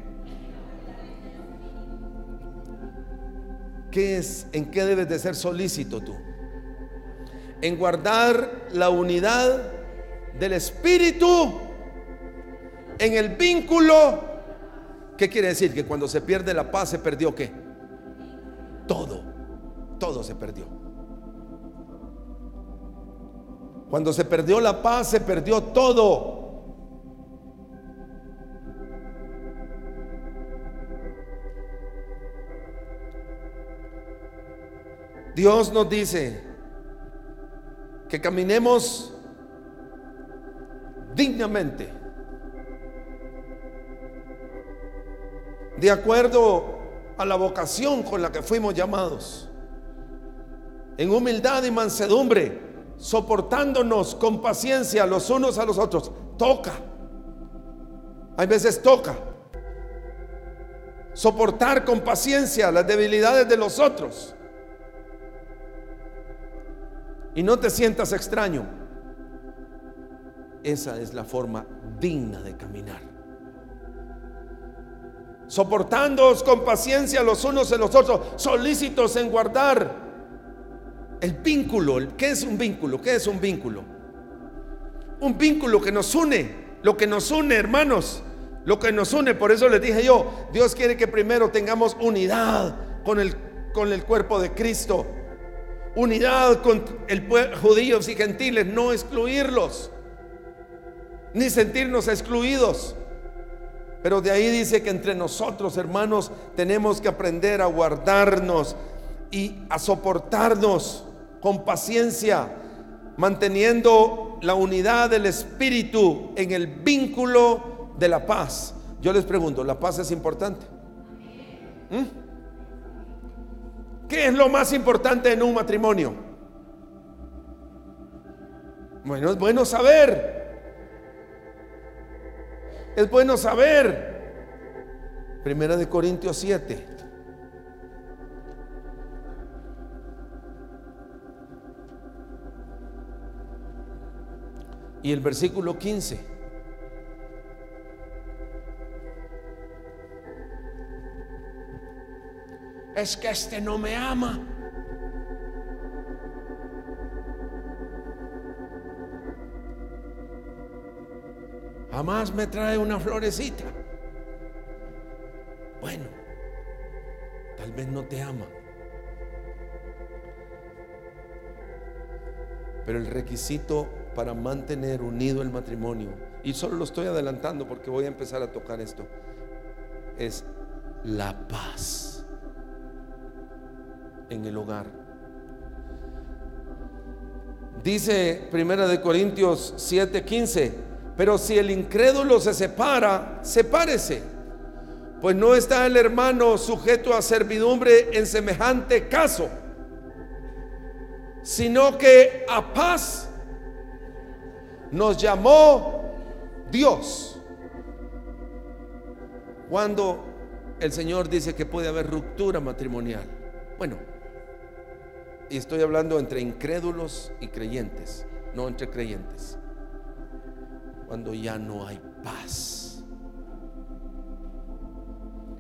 ¿Qué es? ¿En qué debes de ser solícito tú? En guardar la unidad del espíritu en el vínculo. ¿Qué quiere decir? Que cuando se pierde la paz, ¿se perdió qué? Todo se perdió. Cuando se perdió la paz, se perdió todo. Dios nos dice que caminemos dignamente, de acuerdo a la vocación con la que fuimos llamados, en humildad y mansedumbre, soportándonos con paciencia los unos a los otros. Toca, hay veces toca soportar con paciencia las debilidades de los otros. Y no te sientas extraño. Esa es la forma digna de caminar. Soportándoos con paciencia los unos en los otros, solícitos en guardar el vínculo. ¿Qué es un vínculo? ¿Qué es un vínculo? Un vínculo que nos une. Lo que nos une, hermanos, lo que nos une. Por eso les dije yo, Dios quiere que primero tengamos unidad con el cuerpo de Cristo. Unidad con el pueblo, judíos y gentiles, no excluirlos, ni sentirnos excluidos. Pero de ahí dice que entre nosotros, hermanos, tenemos que aprender a guardarnos y a soportarnos con paciencia, manteniendo la unidad del espíritu en el vínculo de la paz. Yo les pregunto, ¿la paz es importante? ¿Qué es lo más importante en un matrimonio? Bueno, es bueno saber. Es bueno saber. Primera de Corintios 7. Y el versículo 15. Es que este no me ama. Jamás me trae una florecita. Bueno, tal vez no te ama, pero el requisito para mantener unido el matrimonio, y solo lo estoy adelantando porque voy a empezar a tocar esto, es la paz en el hogar. Dice 1 Corintios 7:15: pero si el incrédulo se separa, sepárese, pues no está el hermano sujeto a servidumbre en semejante caso, sino que a paz nos llamó Dios. Cuando el Señor dice que puede haber ruptura matrimonial, bueno, y estoy hablando entre incrédulos y creyentes, no entre creyentes. Cuando ya no hay paz.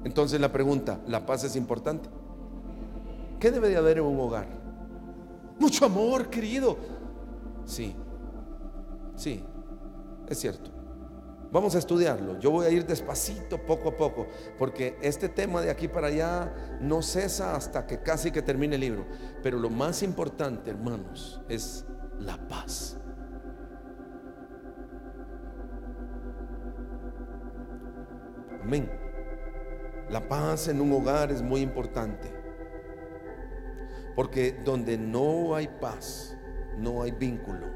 Entonces la pregunta, ¿la paz es importante? ¿Qué debe de haber en un hogar? Mucho amor, querido. Sí, sí, es cierto. Vamos a estudiarlo. Yo voy a ir despacito, poco a poco, porque este tema de aquí para allá no cesa hasta que casi que termine el libro. Pero lo más importante, hermanos, es la paz. Amén. La paz en un hogar es muy importante, porque donde no hay paz, no hay vínculo.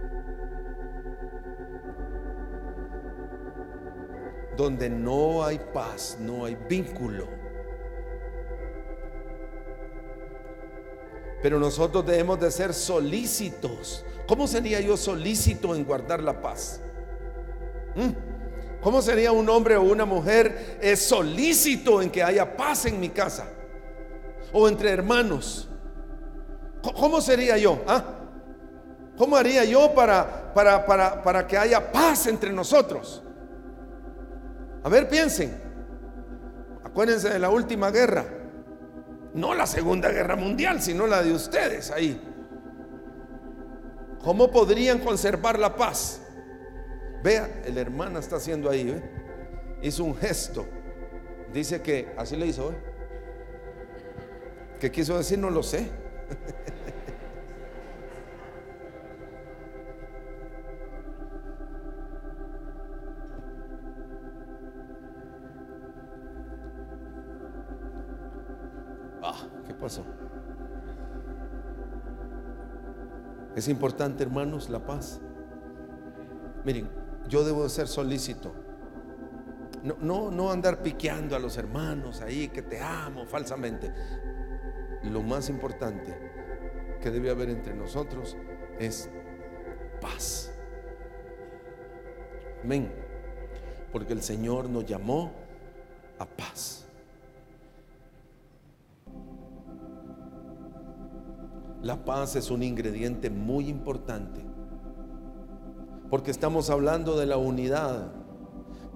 Donde no hay paz, no hay vínculo. Pero nosotros debemos de ser solícitos. ¿Cómo sería yo solícito en guardar la paz? ¿Cómo sería un hombre o una mujer solícito en que haya paz en mi casa o entre hermanos? ¿Cómo sería yo? ¿Cómo haría yo para que haya paz entre nosotros? A ver, piensen. Acuérdense de la última guerra, no la Segunda Guerra Mundial, sino la de ustedes ahí. ¿Cómo podrían conservar la paz? Vea, la hermana está haciendo ahí, hizo un gesto. Dice que así le hizo, ¿qué quiso decir? No lo sé. ¿Qué pasó? Es importante, hermanos, la paz. Miren, yo debo de ser solícito. No andar piqueando a los hermanos ahí, que te amo falsamente. Lo más importante que debe haber entre nosotros es paz. Amén. Porque el Señor nos llamó a paz. La paz es un ingrediente muy importante, porque estamos hablando de la unidad.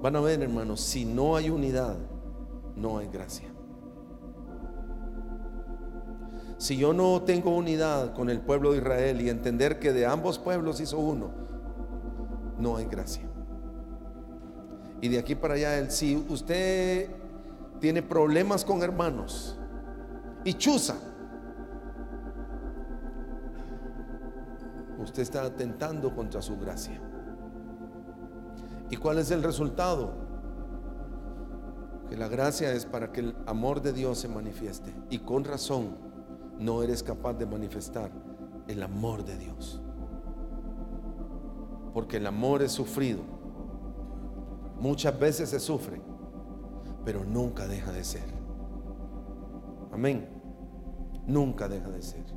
Van a ver, hermanos, si no hay unidad, no hay gracia. Si yo no tengo unidad con el pueblo de Israel y entender que de ambos pueblos hizo uno, no hay gracia. Y de aquí para allá, si usted tiene problemas con hermanos y chuza, usted está atentando contra su gracia. ¿Y cuál es el resultado? Que la gracia es para que el amor de Dios se manifieste, y con razón no eres capaz de manifestar el amor de Dios, porque el amor es sufrido. Muchas veces se sufre, pero nunca deja de ser. Amén. Nunca deja de ser.